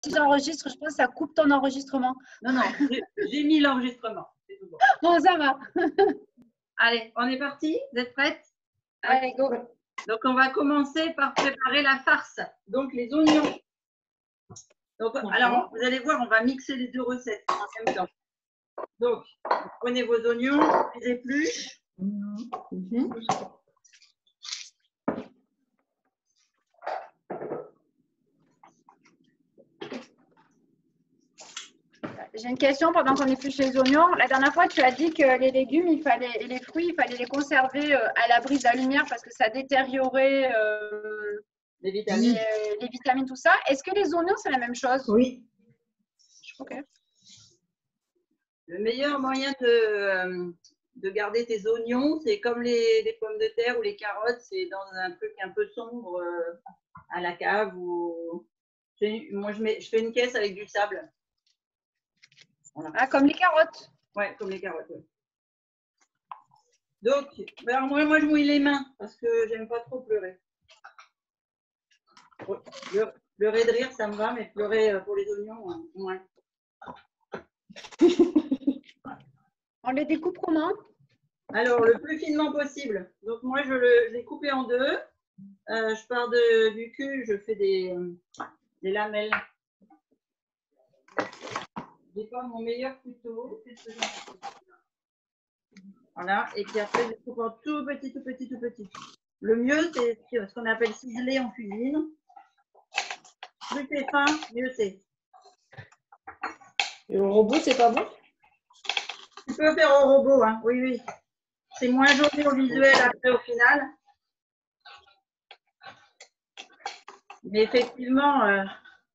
Si j'enregistre, je pense que ça coupe ton enregistrement. Non, j'ai mis l'enregistrement. C'est tout bon. Bon, ça va. Allez, on est parti? Vous êtes prêtes? Allez, go. Donc, on va commencer par préparer la farce. Donc, les oignons. Donc, alors, vous allez voir, on va mixer les deux recettes en même temps. Donc, vous prenez vos oignons, vous les épluchez. J'ai une question pendant qu'on épluche les oignons. La dernière fois, tu as dit que les légumes et les fruits, il fallait les conserver à l'abri de la lumière parce que ça détériorait Les vitamines. les vitamines, tout ça. Est-ce que les oignons, c'est la même chose? Oui. Ok. Le meilleur moyen de garder tes oignons, c'est comme les pommes de terre ou les carottes, c'est dans un truc un peu sombre à la cave. Moi, je fais une caisse avec du sable. Voilà. Ah, comme les carottes. Ouais, comme les carottes. Ouais. Donc, alors moi, je mouille les mains parce que j'aime pas trop pleurer. Pleurer de rire, ça me va, mais pleurer pour les oignons, moins. On les découpe comment? Alors, le plus finement possible. Donc, moi, je l'ai coupé en deux. Je pars du cul, je fais des lamelles. J'ai pas mon meilleur couteau. Voilà, et puis après, je coupe en tout petit, tout petit, tout petit. Le mieux, c'est ce qu'on appelle ciseler en cuisine. Plus c'est fin, mieux c'est. Et au robot, c'est pas bon? Tu peux faire au robot, hein. Oui, oui. C'est moins joli au visuel après au final. Mais effectivement,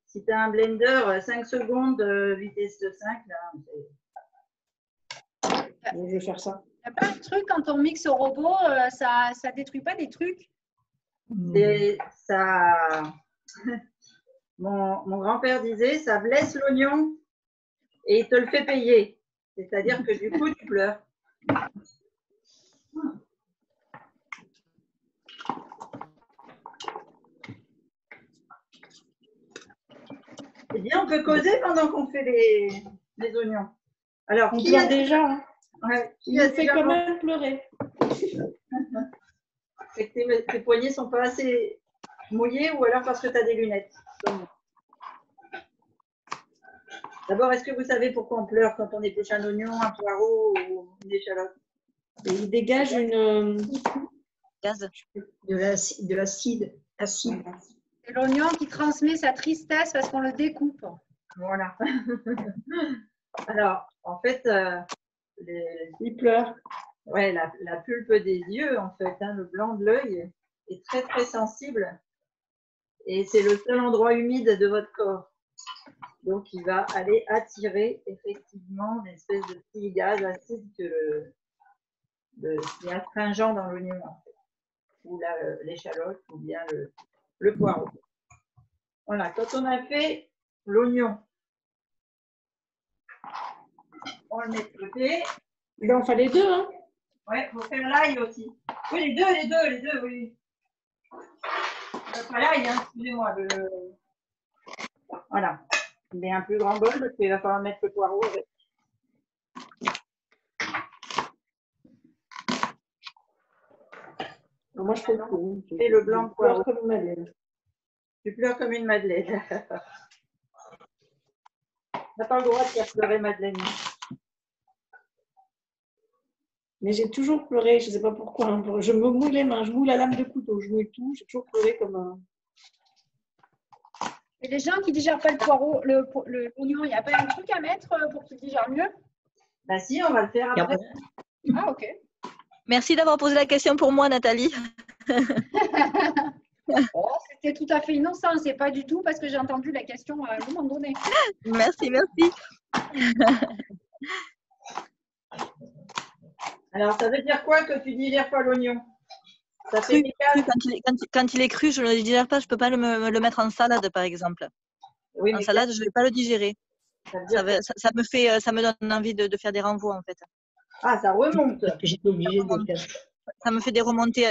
si tu as un blender, 5 secondes, vitesse de 5, là, Je vais faire ça. Il n'y a pas un truc quand on mixe au robot, ça ne détruit pas des trucs? Ça... Mon grand-père disait, ça blesse l'oignon et il te le fait payer. C'est-à-dire que du coup, tu pleures. C'est bien, on peut causer pendant qu'on fait les oignons. Alors, On qui pleure a déjà, hein. Ouais, Il me fait quand même pleurer. C'est que tes poignets sont pas assez mouillés ou alors parce que tu as des lunettes. D'abord, est-ce que vous savez pourquoi on pleure quand on épluche un oignon, un poireau ou une échalote? Et il dégage Gaz. de l'acide acide. C'est l'oignon qui transmet sa tristesse parce qu'on le découpe. Voilà. Alors, en fait, Il pleure. ouais, la pulpe des yeux, en fait, hein, le blanc de l'œil est très, très sensible. Et c'est le seul endroit humide de votre corps. Donc, il va aller attirer effectivement une espèce de petit gaz acide qui est astringent dans l'oignon, en fait. Ou l'échalote, ou bien le poireau. Voilà, quand on a fait l'oignon, on le met de côté. Il en fallait deux, hein? Ouais, il faut faire l'ail aussi. Oui, les deux, oui. Pas l'ail, hein, excusez-moi. Voilà. Il met un plus grand bol parce qu'il va falloir mettre le poireau avec. Moi, je fais le coup. Et le blanc de poireau. Comme une madeleine. Tu pleures comme une madeleine. Tu n'as pas le droit de faire pleurer Madeleine. Mais j'ai toujours pleuré, je ne sais pas pourquoi. Hein. Je me mouille les mains, je mouille la lame de couteau, je mouille tout. J'ai toujours pleuré comme un. Et les gens qui ne digèrent pas le poireau, l'oignon, il n'y a pas un truc à mettre pour qu'ils digèrent mieux? Bah si, on va le faire après. Ah, ok. Merci d'avoir posé la question pour moi, Nathalie. Oh, c'était tout à fait innocent, c'est pas du tout parce que j'ai entendu la question à un moment donné. Merci, merci. Alors, ça veut dire quoi que tu digères pas l'oignon? Ça fait Cru, des cases. quand il est cru, je ne le digère pas, je ne peux pas le mettre en salade, par exemple. Oui, En salade, je ne vais pas le digérer. Ça veut dire Ça me donne envie de faire des renvois, en fait. Ah, ça remonte. J'étais obligée de le faire. Ça me fait des remontées,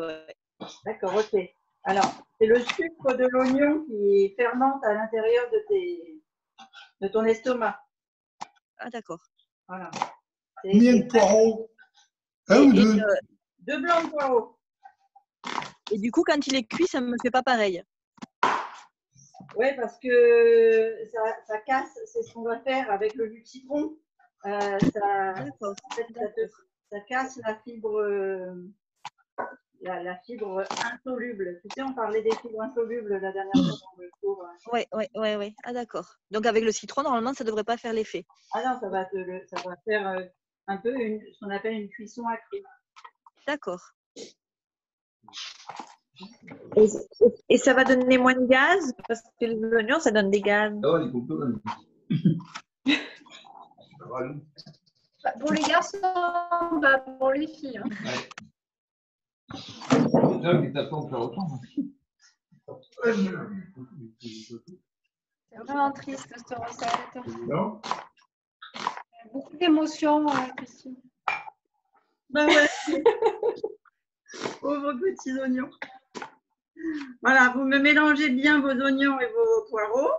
ouais. D'accord, ok. Alors, c'est le sucre de l'oignon qui fermente à l'intérieur de ton estomac. Ah, d'accord. Voilà. Combien de poireaux? Un ou deux? 2 blancs de poireaux. Et du coup, quand il est cuit, ça ne me fait pas pareil. Oui, parce que ça casse, c'est ce qu'on va faire avec le jus de citron. En fait, ça casse la fibre, la fibre insoluble. Tu sais, on parlait des fibres insolubles la dernière fois dans le cours. Oui. Ah, d'accord. Donc, avec le citron, normalement, ça ne devrait pas faire l'effet. Ah non, ça va faire un peu ce qu'on appelle une cuisson accrue. D'accord. Et ça va donner moins de gaz parce que les oignons, ça donne des gaz. Pour les garçons, pas pour les filles. Hein. C'est vraiment triste cette recette. Non. Beaucoup d'émotions, Christine. Ben ouais. Pauvres petits oignons. Voilà, vous me mélangez bien vos oignons et vos poireaux.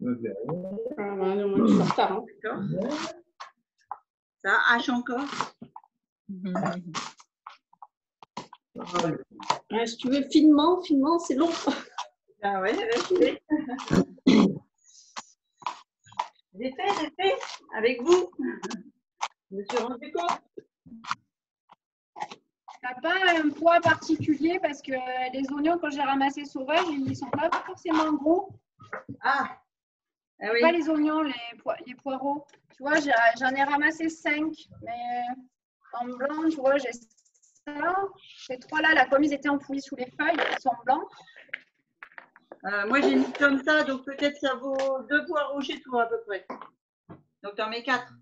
D'accord. Ça hache encore. Ouais, si tu veux finement, c'est long. Ah ouais, j'ai fait avec vous. Je me suis rendu compte. T'as pas un poids particulier parce que les oignons, quand j'ai ramassé sauvages, ils ne sont pas forcément gros. Ah oui. Pas les oignons, les poireaux. Tu vois, j'en ai ramassé 5, mais en blanc, tu vois, j'ai ça. Ces 3-là, là, comme ils étaient enfouis sous les feuilles, ils sont blancs. Moi, j'ai mis comme ça, donc peut-être ça vaut 2 poireaux chez toi à peu près. Donc, tu en mets 4.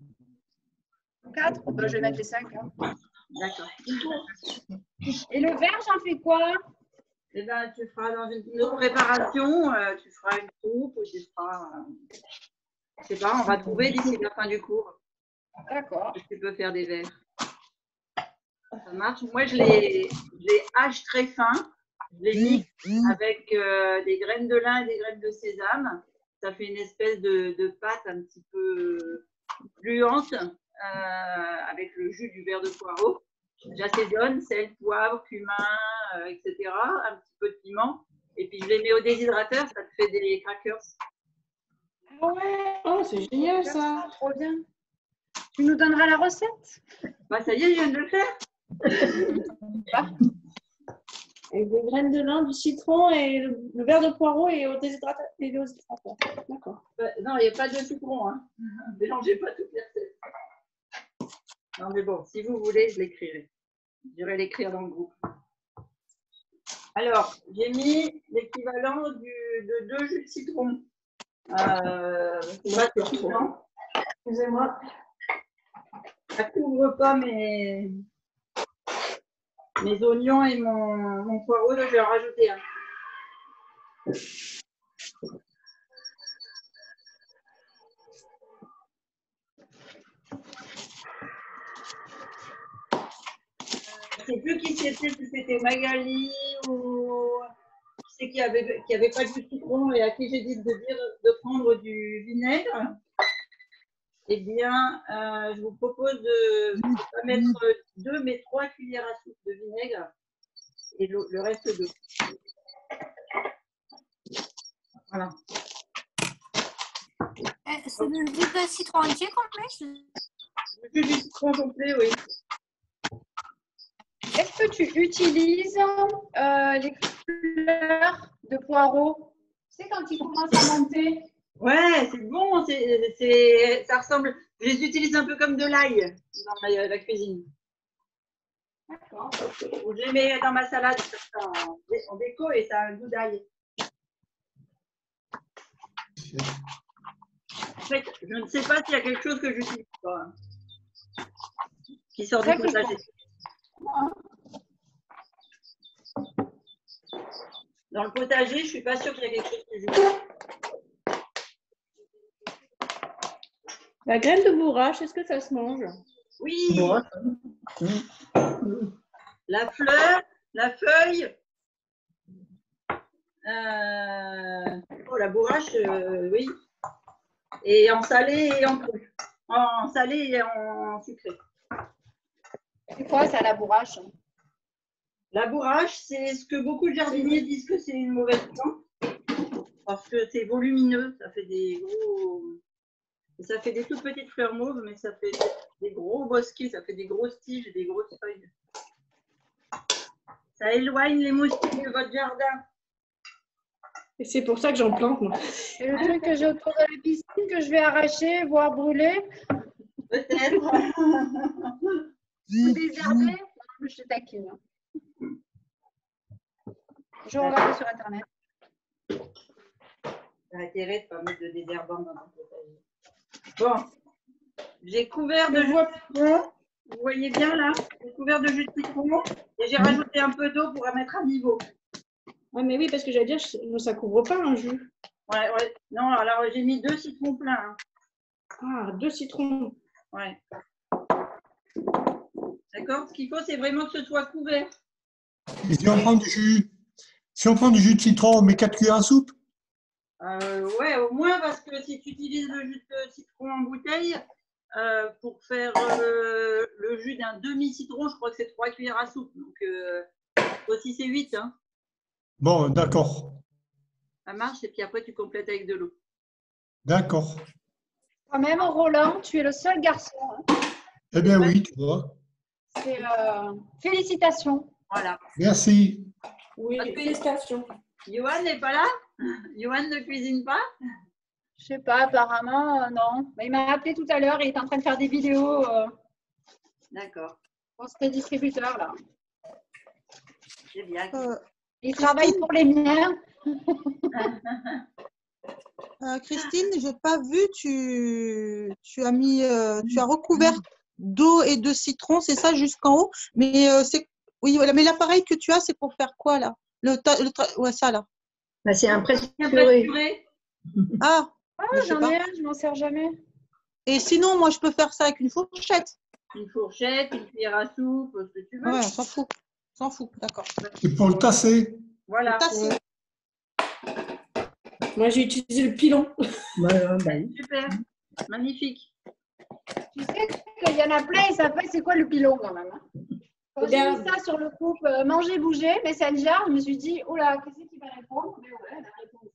4 ben, je vais mettre les 5. Hein. D'accord. Et le vert, j'en fais quoi? Eh ben, tu feras dans une autre préparation, tu feras une soupe ou tu feras. Je sais pas, on va trouver d'ici la fin du cours. D'accord. Tu peux faire des verres. Ça marche. Moi, je les hache très fin. Je les mixe avec des graines de lin et des graines de sésame. Ça fait une espèce de pâte un petit peu gluante avec le jus du verre de poireau. J'assaisonne, sel, poivre, cumin, etc. Un petit peu de piment. Et puis, je les mets au déshydrateur. Ça te fait des crackers. Ah ouais. Oh, c'est génial ça. Trop bien. Tu nous donneras la recette? Bah, ça y est, je viens de le faire. Avec des graines de lin, du citron et le verre de poireau et au déshydrateur. D'accord. Non, il n'y a pas de citron. Hein. Ne mélangez pas toutes les recettes. Non, mais bon, si vous voulez, je l'écrirai. J'irai l'écrire dans le groupe. Alors, j'ai mis l'équivalent de 2 jus de citron. Excusez-moi. Ça ne couvre pas mes oignons et mon poireau, donc je vais en rajouter un. Je ne sais plus qui c'était, si c'était Magali ou qui c'est qui avait pas du citron et à qui j'ai dit de prendre du vinaigre. Eh bien, je vous propose de ne pas mettre 2 mais 3 cuillères à soupe de vinaigre et le reste d'eau. Voilà. C'est le jus de citron entier complet? Le jus du citron complet, oui. Est-ce que tu utilises les fleurs de poireau? Tu sais, quand ils commencent à monter. Ouais, c'est bon. Ça ressemble. Je les utilise un peu comme de l'ail dans la cuisine. D'accord. Je les mets dans ma salade en déco et ça a un goût d'ail. En fait, je ne sais pas s'il y a quelque chose que je n'utilise pas. Qui sort du potager. Dans le potager, je ne suis pas sûre qu'il y a quelque chose que j'utilise. La graine de bourrache, est-ce que ça se mange? Oui. La fleur, la feuille Oh, la bourrache, oui. Et en salé et en cru. En salé et en sucré. C'est quoi ça, la bourrache? La bourrache, c'est ce que beaucoup de jardiniers disent que c'est une mauvaise plante. Parce que c'est volumineux, ça fait des gros. Ça fait des toutes petites fleurs mauves, mais ça fait des gros bosquets, ça fait des grosses tiges et des grosses feuilles. Ça éloigne les moustiques de votre jardin. Et c'est pour ça que j'en plante, moi. C'est le truc que j'ai autour de la piscine que je vais arracher, voire brûler. Peut-être. Ou désherber. Non, je te taquine. Je regarde sur Internet. T'as intérêt de ne pas mettre de désherbant dans ton potager. Bon, j'ai couvert de jus de citron. Vous voyez bien là, j'ai couvert de jus de citron et j'ai rajouté un peu d'eau pour la mettre à niveau. Ah, mais oui, parce que j'allais dire, ça couvre pas un jus. Ouais, ouais. Non, alors j'ai mis 2 citrons pleins. Hein. Ah, 2 citrons. Ouais. D'accord. Ce qu'il faut, c'est vraiment que ce soit couvert. Et si on prend du jus, de citron, on met 4 cuillères à soupe? Ouais, au moins parce que si tu utilises le jus de citron en bouteille, pour faire le jus d'un demi-citron, je crois que c'est 3 cuillères à soupe. Donc, aussi c'est 8. Hein. Bon, d'accord. Ça marche et puis après, tu complètes avec de l'eau. D'accord. Quand même, Roland, tu es le seul garçon. Hein. Eh bien oui, tu vois. C'est, félicitations. Voilà. Merci. Oui, félicitations. Johan n'est pas là? Johan ne cuisine pas? Je sais pas, apparemment, non. Mais il m'a appelé tout à l'heure, il est en train de faire des vidéos. D'accord. Pour ce distributeur là. C'est bien. Il travaille pour les miens. Christine, j'ai pas vu, tu as mis, tu as recouvert d'eau et de citron, c'est ça jusqu'en haut. Mais oui, voilà. Mais l'appareil que tu as, c'est pour faire quoi là? Ouais, ça là. Bah, c'est un presse purée. Ah, j'en ai un, je m'en sers jamais. Et sinon, moi, je peux faire ça avec une fourchette. Une fourchette, une cuillère à soupe, ce que tu veux. Ouais, on s'en fout. On s'en fout, d'accord. Et pour le tasser? Voilà. Tasser. Moi, j'ai utilisé le pilon. Voilà, Super. Magnifique. Tu sais qu'il y en a plein, ils savent pas c'est quoi le pilon quand même. Quand j'ai mis ça sur le groupe Manger, Bouger, Messenger, je me suis dit, oh là, qu'est-ce qu'il va répondre? Mais ouais, elle a répondu.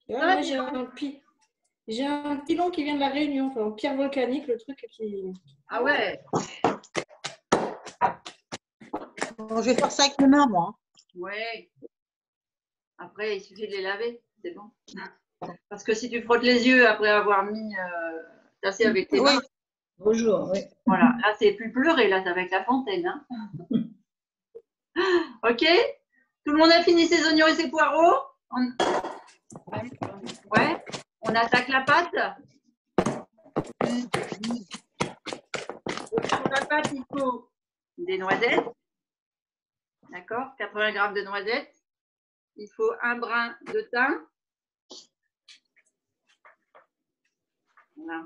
Moi, j'ai un pilon qui vient de la Réunion, enfin, en pierre volcanique, le truc qui. Ah ouais. Bon, je vais faire ça avec mes mains, moi. Ouais. Après, il suffit de les laver, c'est bon. Parce que si tu frottes les yeux après avoir mis tassé avec tes mains. Bonjour, oui. Voilà, là, c'est plus pleurer, là, c'est avec la fontaine. Hein. Ok? Tout le monde a fini ses oignons et ses poireaux? Ouais. On attaque la pâte? Pour la pâte, il faut des noisettes. D'accord? 80 g de noisettes. Il faut un brin de thym. Voilà.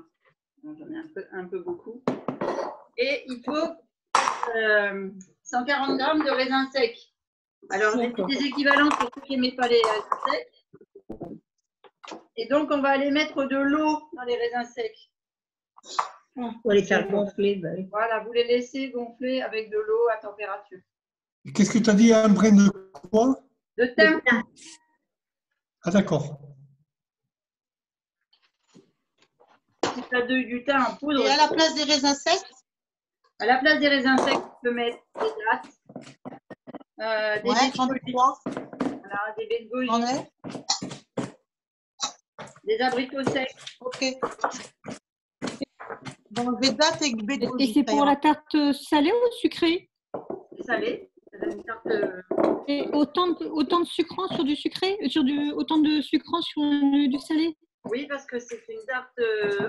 J'en ai un peu beaucoup. Et il faut 140 g de raisins secs. Alors, j'ai mis des équivalents pour ceux qui n'aimaient pas les raisins secs. Et donc, on va aller mettre de l'eau dans les raisins secs. Pour les faire gonfler. Bah oui. Voilà, vous les laissez gonfler avec de l'eau à température. Qu'est-ce que tu as dit? Un brin de quoi? De thym. Ah, d'accord. Si tu as du thym en poudre. Et à la place des raisins secs? À la place des raisins secs, tu peux mettre des dattes. Des baies de goji. Voilà, des baies de goji. Des abricots secs. Ok. Donc, des dattes et baies de goji. Et c'est pour la tarte salée ou sucrée? C'est salé. Ça donne une tarte. Et autant de sucrant sur du sucré, autant de sucrant sur du salé? Oui, parce que c'est une tarte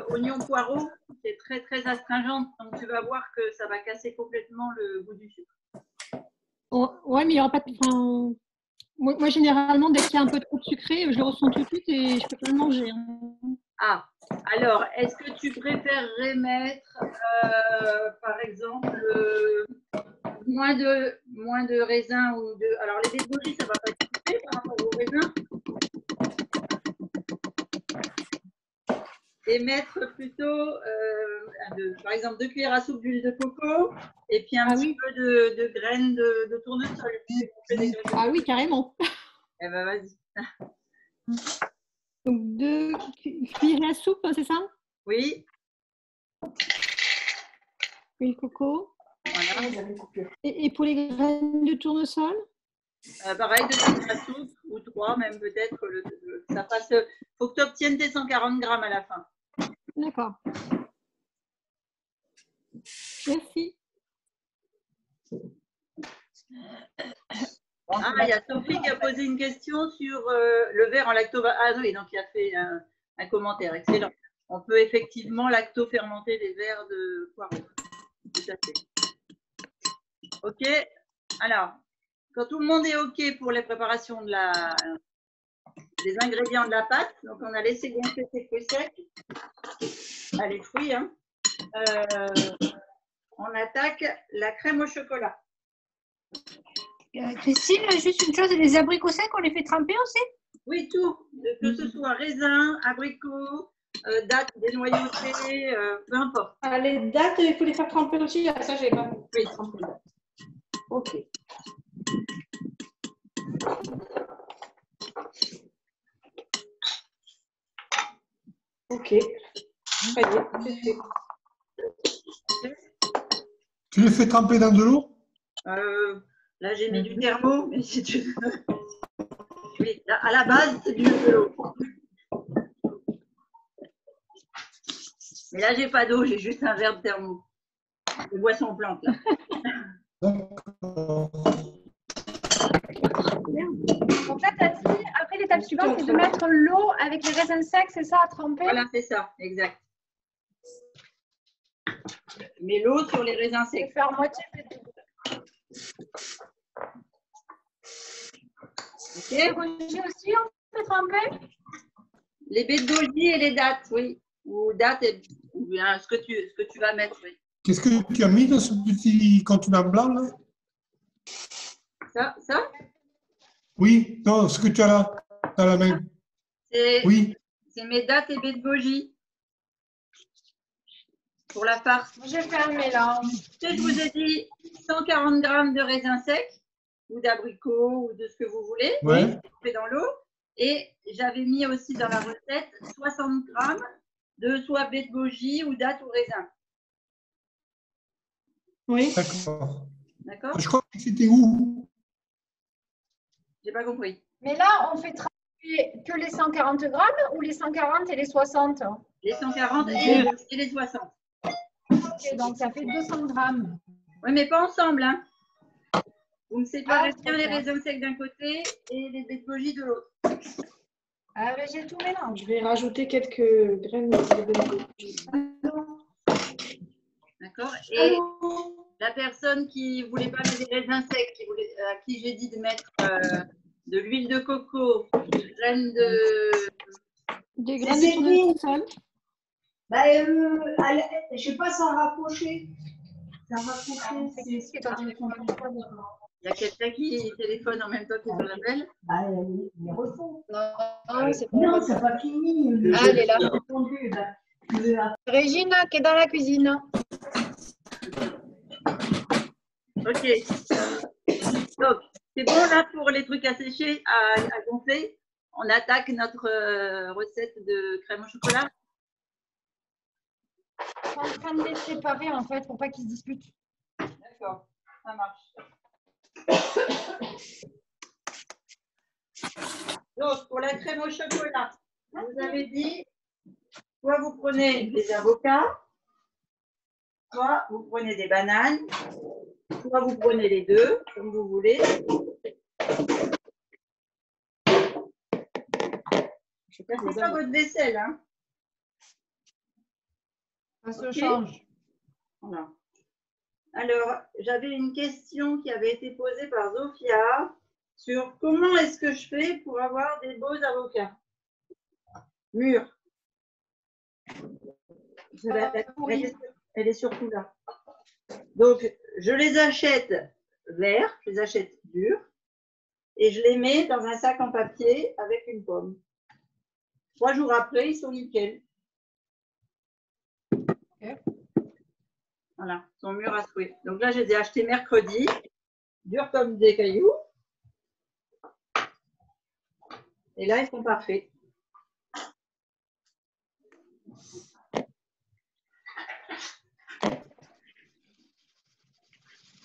oignon poireau qui est très très astringente. Donc tu vas voir que ça va casser complètement le goût du sucre. Oh, ouais, mais il n'y aura pas de. Enfin, moi, généralement, dès qu'il y a un peu trop de sucré, je le ressens tout de suite et je peux pas le manger. Hein. Ah, alors, est-ce que tu préférerais mettre, par exemple, moins moins de raisins ou de. Alors, les baies de goji, ça ne va pas couper par rapport aux raisins. Et mettre plutôt, par exemple, 2 cuillères à soupe d'huile de coco et puis un petit peu de graines de tournesol. Ah oui, carrément. Eh ben, vas-y. Donc 2 cuillères à soupe, c'est ça? Oui. Huile coco. Voilà. Et pour les graines de tournesol? Pareil, 2 cuillères à soupe ou 3 même peut-être. Ça passe. Faut que tu obtiennes tes 140 grammes à la fin. D'accord. Merci. Ah, il y a Sophie qui a posé une question sur le verre en lacto-fermenté. Ah oui, donc il a fait un commentaire. Excellent. On peut effectivement lacto-fermenter des verres de poireaux. Tout à fait. OK. Alors, quand tout le monde est OK pour les préparations des ingrédients de la pâte, donc on a laissé gonfler ces fruits secs. Ah, les fruits, hein. On attaque la crème au chocolat. Christine, juste une chose, les abricots secs, on les fait tremper aussi? Oui, tout. Que ce soit raisin, abricot, dattes dénoyautées, peu importe. Ah, les dattes, il faut les faire tremper aussi. Ah, ça, j'ai pas fait tremper les dattes. Ok. Ok. Ça y est, c'est fait. Tu les fais tremper dans de l'eau? Là, j'ai mis du thermo, mais si tu veux. Oui, là, à la base, c'est de l'eau. Mais là, j'ai pas d'eau, j'ai juste un verre de thermo. De boisson plante, là. Donc là, tu as dit, après l'étape suivante, c'est de mettre l'eau avec les raisins secs, c'est ça, à tremper? Voilà, c'est ça, exact. Mais l'eau sur les raisins secs. Faire moitié. Ok. Les goji aussi, on peut tremper? Les baies de goji et les dattes, oui. Ou dattes, ou bien ce que tu vas mettre, oui. Qu'est-ce que tu as mis dans ce petit contenant blanc, là? Ça? Oui, non, ce que tu as là, dans la main. Oui. C'est mes dattes et baies de goji. Pour la farce. J'ai fait un mélange. Je vous ai dit 140 grammes de raisins secs ou d'abricots ou de ce que vous voulez. Ouais. Fait dans l'eau. Et j'avais mis aussi dans la recette 60 grammes de soit baies de goji ou dattes ou raisins. Oui. D'accord. Je crois que c'était où? J'ai pas compris. Mais là, on fait tremper que les 140 grammes ou les 140 et les 60? Les 140 et les 60. Ok, donc ça fait 200 grammes. Oui, mais pas ensemble. Hein. Vous me séparez bien les bien. raisins secs d'un côté et les baies de goji de l'autre. Ah, mais j'ai tout mélangé. Je vais rajouter quelques graines de goji. D'accord. Et la personne qui ne voulait pas mettre des raisins secs, à qui j'ai dit de mettre de l'huile de coco, des graines de tournesol. Bah, je sais pas s'en rapprocher. Il y a quelqu'un qui téléphone en même temps que je l'appelle. Bah, il répond. Non, c'est pas Non, c'est pas fini. Ah, elle est là. Régine qui est dans la cuisine. Ok. Donc, c'est bon là pour les trucs à sécher, à gonfler. On attaque notre recette de crème au chocolat. Je suis en train de les séparer en fait pour pas qu'ils se disputent. D'accord, ça marche. Donc, pour la crème au chocolat, vous avez dit, soit vous prenez des avocats, soit vous prenez des bananes, soit vous prenez les deux, comme vous voulez. C'est pas votre vaisselle, hein? Ça se change. Voilà. Alors, j'avais une question qui avait été posée par Zofia sur comment est-ce que je fais pour avoir des beaux avocats mûrs. Elle est surtout là. Donc, je les achète verts, je les achète durs, et je les mets dans un sac en papier avec une pomme. 3 jours après, ils sont nickel. Ok. Voilà, ils sont mûrs à souhait. Donc là, je les ai achetés mercredi, durs comme des cailloux. Et là, ils sont parfaits.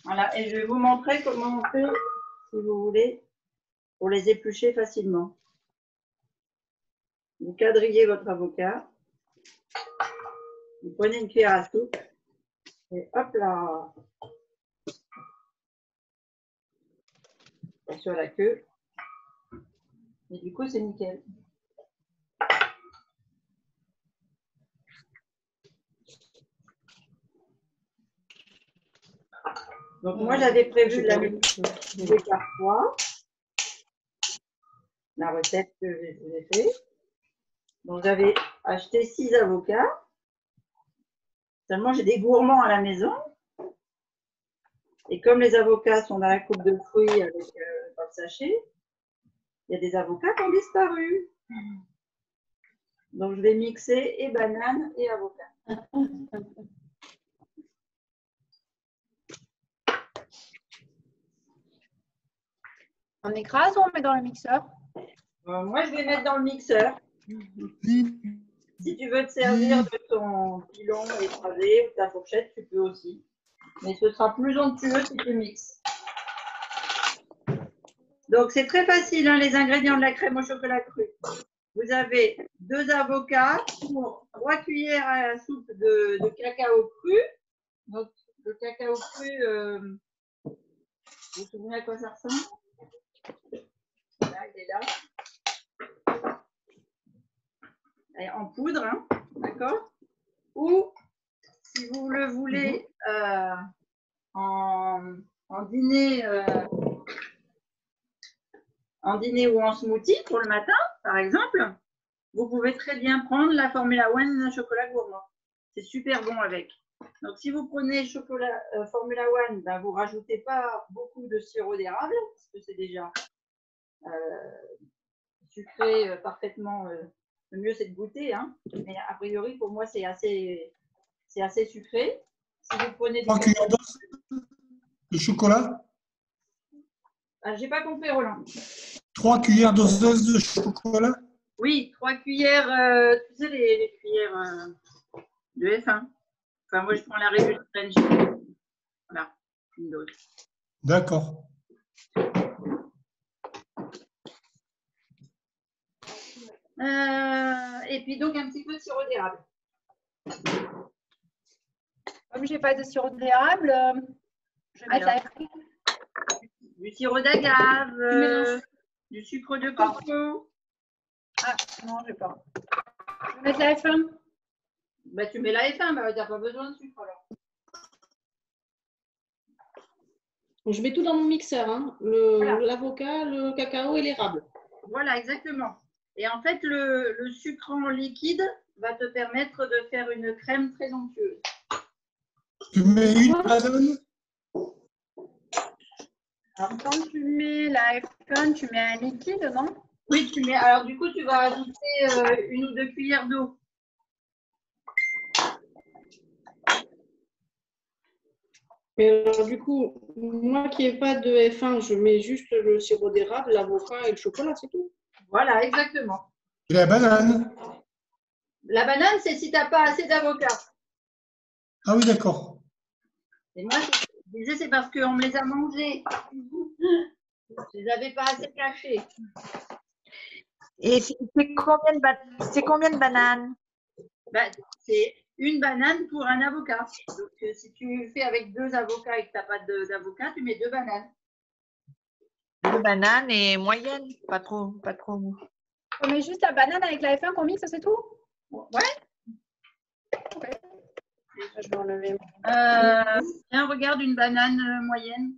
Voilà, et je vais vous montrer comment on fait, si vous voulez, pour les éplucher facilement. Vous quadrillez votre avocat. Vous prenez une cuillère à soupe. Et hop là. Sur la queue. Et du coup, c'est nickel. Donc, moi, j'avais prévu de la mettre par 3. La recette que j'ai fait. Donc, j'avais acheté 6 avocats. Seulement, j'ai des gourmands à la maison. Et comme les avocats sont dans la coupe de fruits avec dans le sachet, il y a des avocats qui ont disparu. Donc, je vais mixer et banane et avocat. On écrase ou on met dans le mixeur? Moi, je vais mettre dans le mixeur. Si tu veux te servir de ton pilon écrasé ou de ta fourchette, tu peux aussi. Mais ce sera plus onctueux si tu mixes. Donc, c'est très facile, hein, les ingrédients de la crème au chocolat cru. Vous avez 2 avocats pour 3 cuillères à soupe de cacao cru. Donc, le cacao cru, vous vous souvenez à quoi ça ressemble? Là, il est là. Et en poudre, hein, d'accord? Ou, si vous le voulez, en dîner ou en smoothie pour le matin, par exemple, vous pouvez très bien prendre la Formula One chocolat gourmand. C'est super bon avec. Donc, si vous prenez Formula One, ben, vous ne rajoutez pas beaucoup de sirop d'érable, parce que c'est déjà sucré parfaitement. Le mieux, c'est de goûter. Hein. Mais a priori, pour moi, c'est assez sucré. Si vous prenez 3 cuillères de chocolat. Ah, j'ai pas compris, Roland. 3 cuillères doseuses de chocolat? Oui, 3 cuillères, tu sais, les cuillères de F1. Enfin, moi, je prends la régulière French. Voilà, une dose. D'accord. Et puis, donc, un petit peu de sirop d'érable. Comme je n'ai pas de sirop d'érable, je vais mettre la farine. Du sirop d'agave, du sucre de coco. Ah, non, je n'ai pas. Je vais mettre la F1. Bah, tu mets la F1, bah, tu n'as pas besoin de sucre alors. Donc, je mets tout dans mon mixeur, hein. L'avocat, le cacao et l'érable. Voilà, exactement. Et en fait, le sucre en liquide va te permettre de faire une crème très onctueuse. Tu mets une banane? Alors, quand tu mets la F1, tu mets un liquide, non? Oui, tu mets. Alors, du coup, tu vas ajouter 1 ou 2 cuillères d'eau. Mais alors, du coup, moi qui n'ai pas de F1, je mets juste le sirop d'érable, l'avocat et le chocolat, c'est tout. Voilà, exactement. Et la banane? La banane, c'est si tu n'as pas assez d'avocat. Ah oui, d'accord. Et moi, je disais, c'est parce qu'on me les a mangés. Je ne les avais pas assez cachés. Et c'est combien de bananes? Ben, c'est une banane pour un avocat. Donc, si tu fais avec 2 avocats et que tu n'as pas d'avocat, tu mets 2 bananes. 2 bananes et moyenne, pas trop. On met juste la banane avec la F1 qu'on mixe, c'est tout? Ouais. Ok. Je vais enlever. Tiens, regarde une banane moyenne.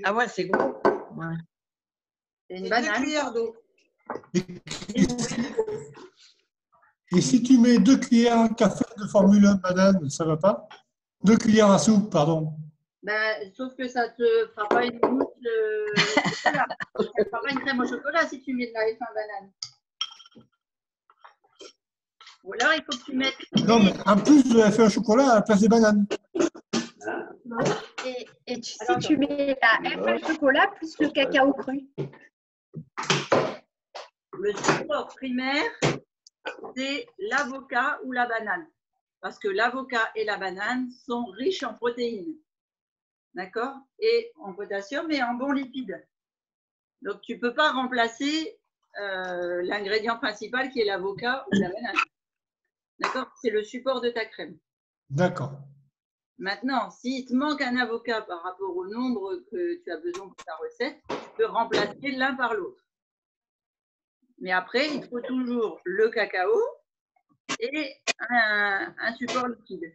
Ah ouais, c'est gros. Ouais. C'est une Et banane. 2 cuillères d'eau. Et si tu mets 2 cuillères à café de Formule 1 banane, ça va pas? 2 cuillères à soupe, pardon. Ben, sauf que ça ne te fera pas une mousse au chocolat. Ça ne fera pas une crème au chocolat si tu mets de la F1 banane. Ou alors, il faut que tu mettes… Non, mais en plus, je vais faire un chocolat à la place des bananes. Et si tu mets la F1 chocolat plus le cacao cru. Le support primaire, c'est l'avocat ou la banane. Parce que l'avocat et la banane sont riches en protéines. D'accord? Et en potassium et en bons lipides. Donc, tu ne peux pas remplacer l'ingrédient principal qui est l'avocat ou la banane. D'accord? C'est le support de ta crème. D'accord. Maintenant, s'il te manque un avocat par rapport au nombre que tu as besoin pour ta recette, tu peux remplacer l'un par l'autre. Mais après, il faut toujours le cacao et un support liquide.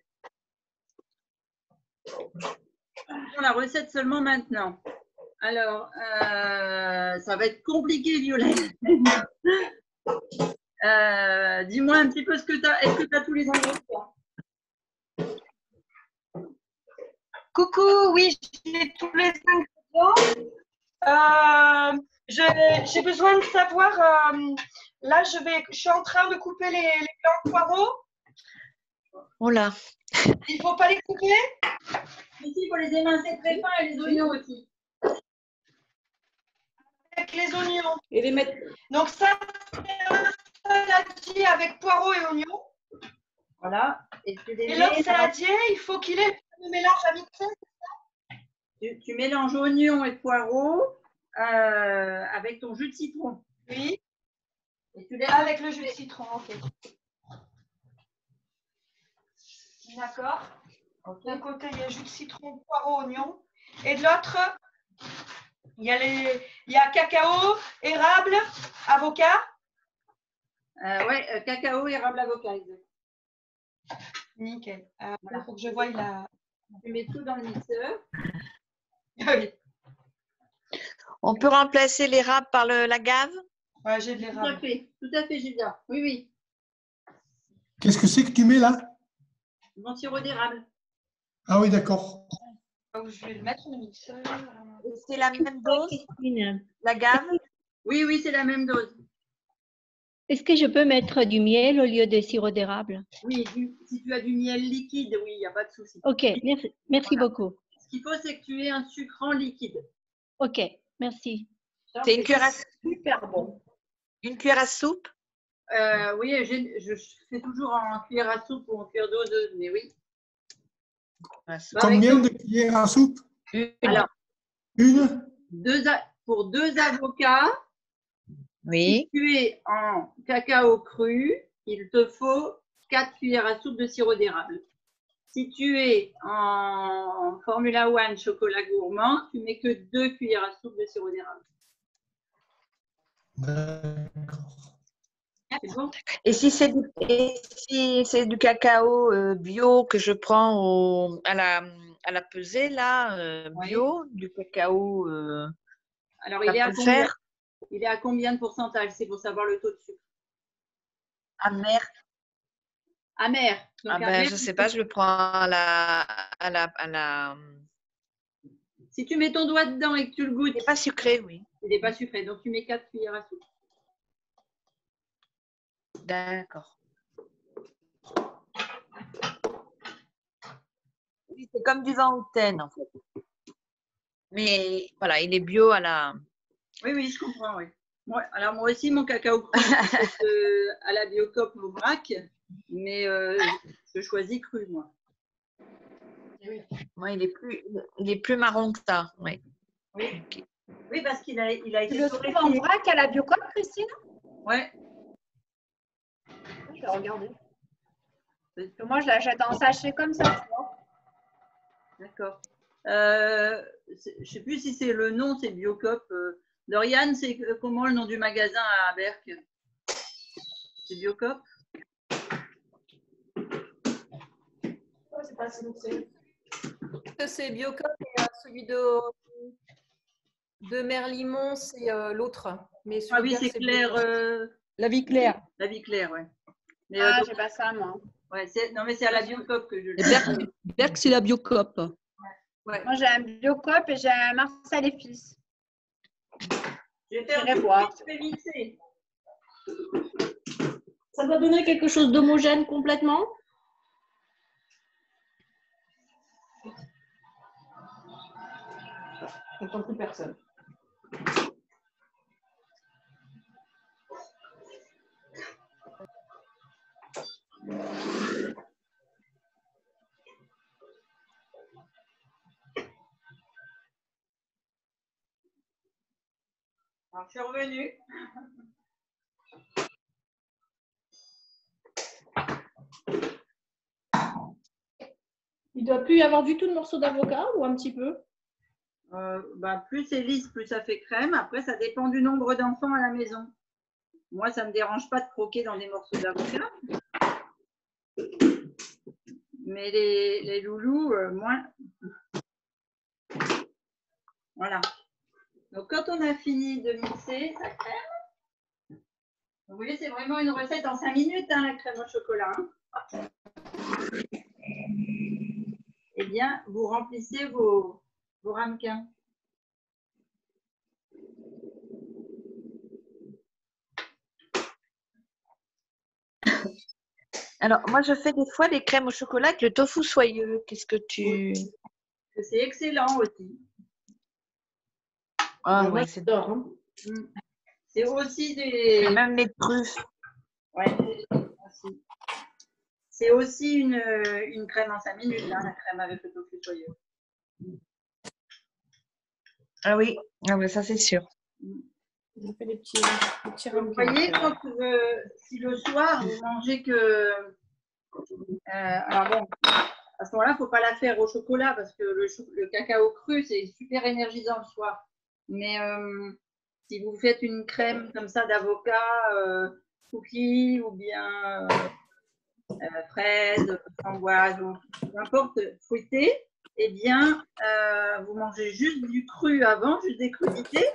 Pour la recette seulement maintenant. Alors, ça va être compliqué, Violaine. Dis-moi un petit peu ce que tu as. Est-ce que tu as tous les ingrédients? Coucou, oui, j'ai tous les ingrédients. J'ai besoin de savoir, là, je suis en train de couper les blancs de poireaux. Oh là. Il ne faut pas les couper? Ici, il faut les émincer très fins et les oignons aussi. Avec les oignons. Et les mettre. Donc ça, c'est un saladier avec poireaux et oignons. Voilà. Et l'autre saladier, il faut qu'il ait le mélange à mixer. Tu mélanges oignons et poireaux avec ton jus de citron. Oui. Et tu laisses avec le jus de citron, ok. D'accord. D'un côté, il y a jus de citron, poireaux, oignons. Et de l'autre, il y a cacao, érable, avocat. Ouais, cacao, érable, avocat. Exact. Nickel. Il faut que je voie la… Tu mets tout dans le mixeur. Oui. On peut remplacer l'érable par l'agave? Ouais, j'ai de l'érable. Tout à fait, Julia. Oui, oui. Qu'est-ce que c'est que tu mets là? Mon sirop d'érable. Ah oui, d'accord. Je vais le mettre dans le mixeur. C'est la même dose, l'agave? Oui, oui, c'est la même dose. Est-ce que je peux mettre du miel au lieu de sirop d'érable? Oui, si tu as du miel liquide, oui, il n'y a pas de souci. Ok, merci beaucoup. Ce qu'il faut, c'est que tu aies un sucrant liquide. Ok, merci. C'est une cuillère à soupe? Super bon. Une cuillère à soupe? Oui, je fais toujours en cuillère à soupe ou en cuillère d'eau, mais oui. Combien de cuillères à soupe? Alors, une? Pour 2 avocats, oui. Si tu es en cacao cru, il te faut 4 cuillères à soupe de sirop d'érable. Si tu es en Formula One chocolat gourmand, tu mets que 2 cuillères à soupe de sirop d'érable. D'accord. C'est bon? Et si c'est du cacao bio que je prends à la pesée, là, bio, du cacao. Alors, il est à combien? Il est à combien de pourcentage? C'est pour savoir le taux de sucre. Amer. Amer. Donc, amer, je ne sais pas, je le prends à la… Si tu mets ton doigt dedans et que tu le goûtes. Il n'est pas sucré, oui. Il n'est pas sucré. Donc, tu mets 4 cuillères à soupe. D'accord. C'est comme du vin hautaine, en fait. Mais voilà, il est bio à la… Oui, oui, je comprends, oui. Ouais, alors, moi aussi, mon cacao cru, à la Biocop au vrac, mais je choisis cru, moi. Moi, il est plus marron que ça, oui. Oui, okay. Oui, parce qu'il a été… Tu le trouves en vrac à la Biocop, Christine? Ouais. Je vais regarder. Parce que moi, je l'achète en sachet comme ça. D'accord. Je ne sais plus si c'est le nom, c'est Biocop. Doriane, c'est comment le nom du magasin à Berck? C'est Biocop? C'est pas si c'est Biocop et celui de Merlimont, c'est l'autre. Ah oui, c'est Claire. La vie claire. La vie claire, oui. Ah, j'ai pas ça, moi. Ouais, non, mais c'est à la Biocop que je le… Berck, c'est la Biocop. Ouais. Moi, j'ai un Biocop et j'ai un Marcel et Fils. Je vais faire J'irai voir. je vais mixer. Ça doit donner quelque chose d'homogène complètement. J'entends plus personne. Alors, je suis revenue. Il ne doit plus y avoir du tout de morceaux d'avocat ou un petit peu? Plus c'est lisse, plus ça fait crème. Après, ça dépend du nombre d'enfants à la maison. Moi, ça ne me dérange pas de croquer dans des morceaux d'avocat. Mais les loulous, moins. Voilà. Donc, quand on a fini de mixer sa crème, vous voyez, c'est vraiment une recette en 5 minutes, hein, la crème au chocolat. Hein. Eh bien, vous remplissez vos ramequins. Alors, moi, je fais des fois des crèmes au chocolat avec le tofu soyeux. Qu'est-ce que tu… C'est excellent aussi. Ah ouais, c'est d'or. Hein. C'est aussi des… Et même les truffes. Ouais, aussi. C'est aussi une crème en 5 minutes, hein, la crème avec le tofu soyeux. Ah oui, ça c'est sûr. On fait des petits vous voyez, quand si le soir, vous mangez que… alors bon, à ce moment-là, il ne faut pas la faire au chocolat parce que le cacao cru, c'est super énergisant le soir. Mais si vous faites une crème comme ça d'avocat, cookie ou bien fraise, framboise, ou peu importe, fruité, eh bien, vous mangez juste du cru avant, juste des crudités.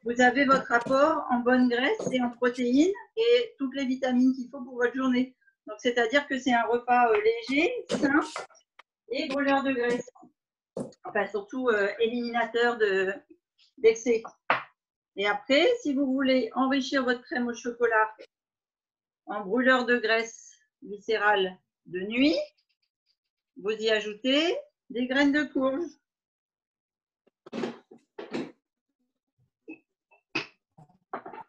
Vous avez votre apport en bonne graisse et en protéines et toutes les vitamines qu'il faut pour votre journée. Donc, c'est-à-dire que c'est un repas léger, sain et brûleur de graisse. Enfin, surtout éliminateur d'excès. Et après, si vous voulez enrichir votre crème au chocolat en brûleur de graisse viscérale de nuit, vous y ajoutez des graines de courge.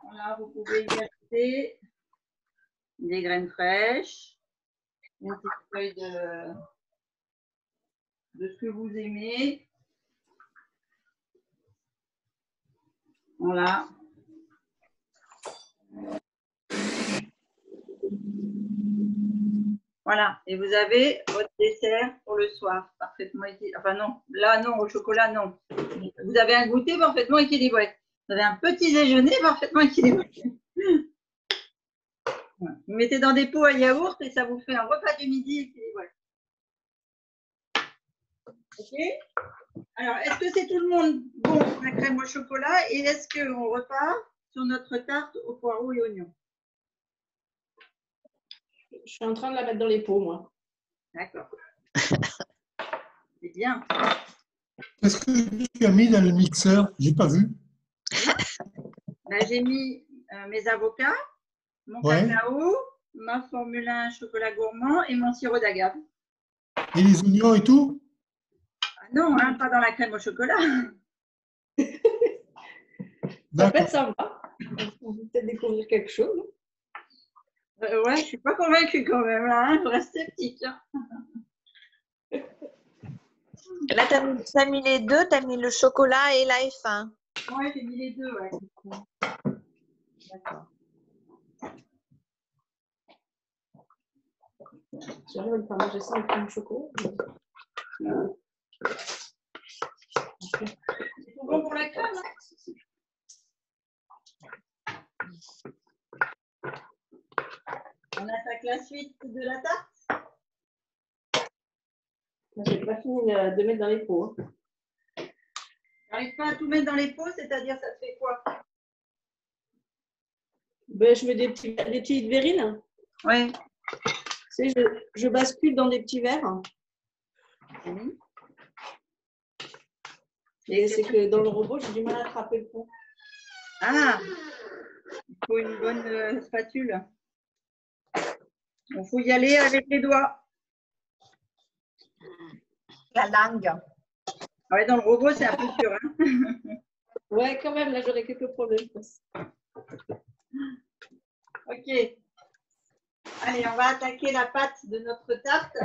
Voilà, vous pouvez y ajouter des graines fraîches, une petite feuille de ce que vous aimez. Voilà. Voilà, et vous avez votre dessert pour le soir, parfaitement équilibré. Enfin non, là non, au chocolat non. Vous avez un goûter parfaitement équilibré. Vous avez un petit déjeuner parfaitement équilibré. Vous mettez dans des pots à yaourt et ça vous fait un repas du midi équilibré. Ok. Alors, est-ce que c'est tout le monde bon pour la crème au chocolat et est-ce qu'on repart sur notre tarte aux poireaux et oignons? Je suis en train de la mettre dans les pots, moi. D'accord. C'est bien. Qu'est-ce que tu as mis dans le mixeur? J'ai pas vu. Là, j'ai mis mes avocats, mon cacao, ma Formule 1 chocolat gourmand et mon sirop d'agave. Et les oignons et tout? Ah non, hein, pas dans la crème au chocolat. Ça peut être sympa. On peut peut-être découvrir quelque chose. Ouais, je suis pas convaincue quand même. Là, hein, je reste sceptique. Hein. Là, tu as mis les deux, tu as mis le chocolat et la F1. Ouais, j'ai mis les deux, ouais. D'accord. J'arrive à me faire manger ça avec du chocolat. C'est tout bon pour la crème, hein? On attaque la suite de la tarte. J'ai pas fini de mettre dans les pots. J'arrive pas à tout mettre dans les pots, c'est-à-dire ça te fait quoi? Ben, je mets des petites verrines. Oui. Tu sais, je bascule dans des petits verres. Et c'est que dans le robot, j'ai du mal à attraper le fond. Ah, il faut une bonne spatule. Il faut y aller avec les doigts. La langue. Ouais, dans le robot, c'est un peu dur. Hein. Ouais, quand même, là, j'aurais quelques problèmes. Ok. Allez, on va attaquer la pâte de notre tarte.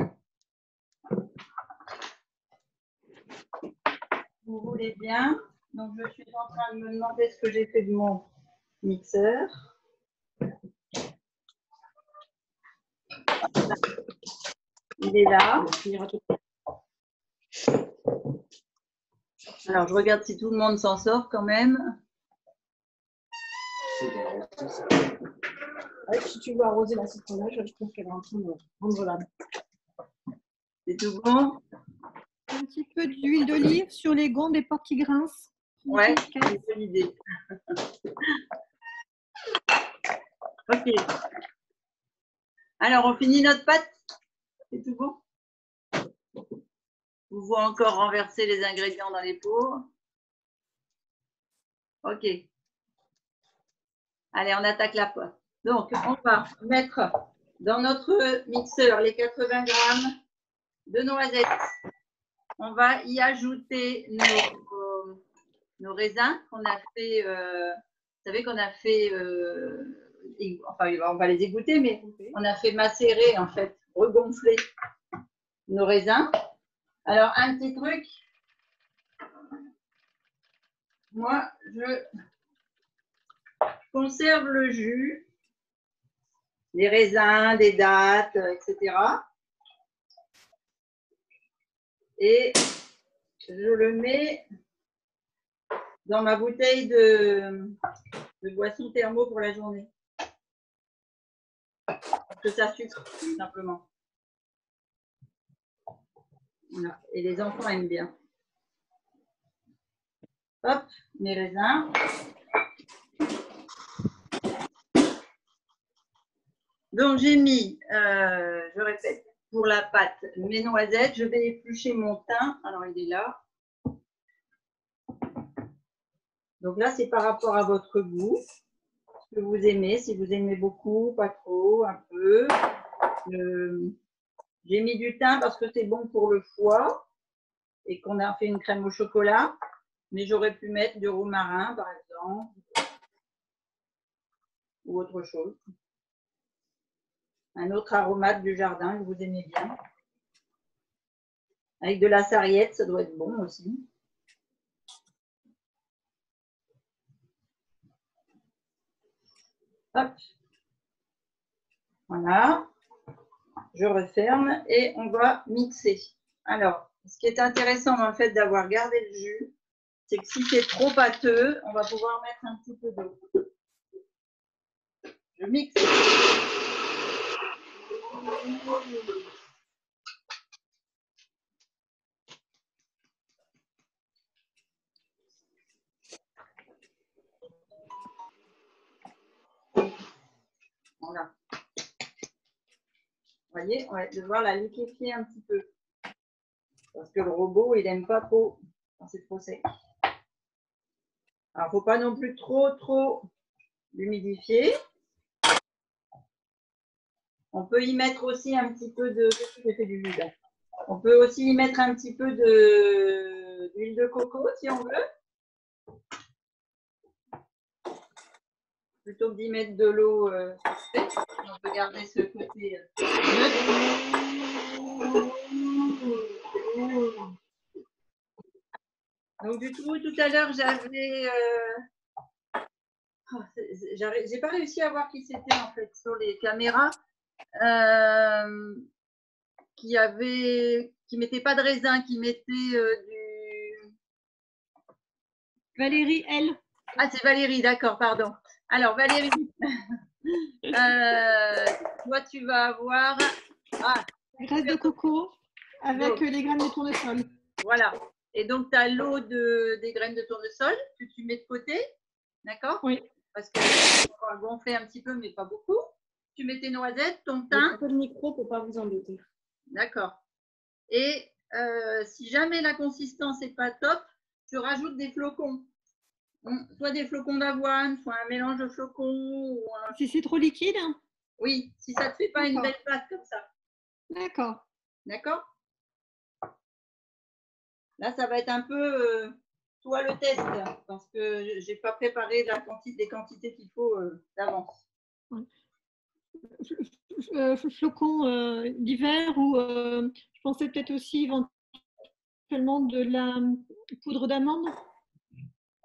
Vous voulez bien. Donc, je suis en train de me demander ce que j'ai fait de mon mixeur. Il est là. Alors, je regarde si tout le monde s'en sort quand même. Ouais, si tu veux arroser la citronnage, je trouve qu'elle est en train de rendre l'âme. C'est tout bon? Un petit peu d'huile d'olive sur les gonds des portes qui grincent. Ouais, c'est une bonne idée. Ok. Alors, on finit notre pâte? C'est tout bon? Vous voulez encore renverser les ingrédients dans les pots? Ok. Allez, on attaque la pâte. Donc, on va mettre dans notre mixeur les 80 grammes de noisettes. On va y ajouter nos raisins qu'on a fait, vous savez qu'on a fait, enfin on va les égoutter, mais on a fait macérer en fait, regonfler nos raisins. Alors un petit truc, moi je conserve le jus, les raisins, des dattes, etc. Et je le mets dans ma bouteille de boisson thermo pour la journée. Parce que ça sucre, tout simplement. Voilà. Et les enfants aiment bien. Hop, mes raisins. Donc j'ai mis, je répète, pour la pâte, mes noisettes. Je vais éplucher mon thym. Alors il est là. Donc là, c'est par rapport à votre goût, ce que vous aimez, si vous aimez beaucoup, pas trop, un peu. J'ai mis du thym parce que c'est bon pour le foie et qu'on a fait une crème au chocolat, mais j'aurais pu mettre du romarin, par exemple, ou autre chose. Un autre aromate du jardin que vous aimez bien. Avec de la sarriette, ça doit être bon aussi. Hop. Voilà. Je referme et on va mixer. Alors, ce qui est intéressant dans le fait d'avoir gardé le jus, c'est que si c'est trop pâteux, on va pouvoir mettre un petit peu d'eau. Je mixe. Voilà. Vous voyez, on va devoir la liquéfier un petit peu. Parce que le robot, il n'aime pas trop quand c'est trop sec. Alors, il ne faut pas non plus trop l'humidifier. On peut y mettre aussi un petit peu de... J'ai fait du jus là. On peut aussi y mettre un petit peu d'huile de coco si on veut. Plutôt que d'y mettre de l'eau, on peut garder ce côté neutre. Donc du coup, tout à l'heure, j'avais... j'ai pas réussi à voir qui c'était en fait sur les caméras. Qui mettait pas de raisin, qui mettait du... Valérie, elle. Ah, c'est Valérie, d'accord, pardon. Alors, Valérie, toi, tu vas avoir... Ah, graisse de coco avec les graines de tournesol. Voilà. Et donc, tu as l'eau des graines de tournesol que tu mets de côté, d'accord? Oui. Parce qu'on va gonfler un petit peu, mais pas beaucoup. Tu mets tes noisettes, ton thym. Un peu de micro pour ne pas vous embêter. D'accord. Et si jamais la consistance n'est pas top, tu rajoutes des flocons. Soit des flocons d'avoine, soit un mélange de flocons. Ou Si c'est trop liquide? Oui, si ça ne te fait pas une D'accord. belle pâte comme ça. D'accord. D'accord? Là, ça va être un peu, toi, le test, parce que je n'ai pas préparé des quantités qu'il faut d'avance. Flocons d'hiver ou je pensais peut-être aussi éventuellement de la poudre d'amande.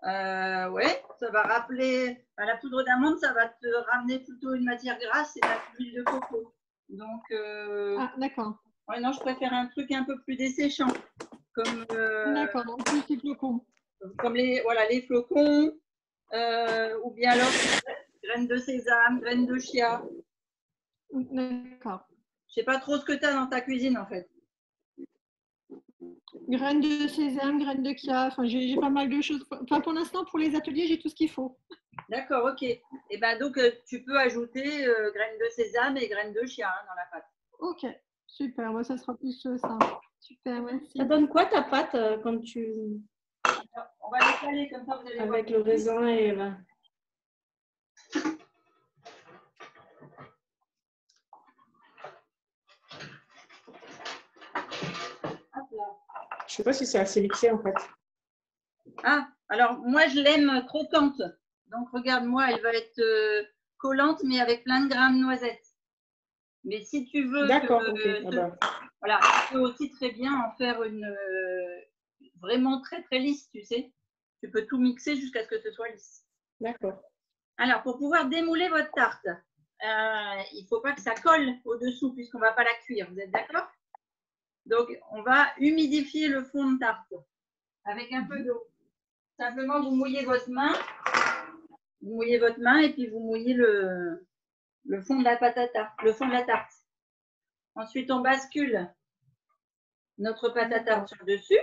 Ouais, ça va rappeler. La poudre d'amande, ça va te ramener plutôt une matière grasse et de l'huile de coco. Donc, Ah, d'accord. ouais, non, je préfère un truc un peu plus desséchant. Comme, D'accord, donc plus les flocons. Comme les flocons, ou bien alors graines de sésame, graines de chia. D'accord. Je sais pas trop ce que tu as dans ta cuisine en fait. Graines de sésame, graines de chia, enfin j'ai pas mal de choses. Enfin pour l'instant pour les ateliers j'ai tout ce qu'il faut. D'accord, ok. Et ben donc tu peux ajouter graines de sésame et graines de chia dans la pâte. Ok, super, moi ça sera plus ça. Super, merci. Ça donne quoi ta pâte quand tu... Alors, on va l'étaler comme ça, vous allez voir. Avec le raisin et la... Je sais pas si c'est assez mixé en fait. Ah, alors moi je l'aime croquante. Donc regarde, moi elle va être collante mais avec plein de grains de noisettes. Mais si tu veux, D'accord, voilà, tu peux aussi très bien en faire une vraiment très très lisse, tu sais. Tu peux tout mixer jusqu'à ce que ce soit lisse. D'accord. Alors pour pouvoir démouler votre tarte, il ne faut pas que ça colle au-dessous puisqu'on ne va pas la cuire. Vous êtes d'accord? Donc on va humidifier le fond de tarte avec un peu d'eau. Simplement vous mouillez votre main. Vous mouillez votre main et puis vous mouillez le fond de la pâte à tarte, le fond de la tarte. Ensuite, on bascule notre pâte à tarte sur le dessus.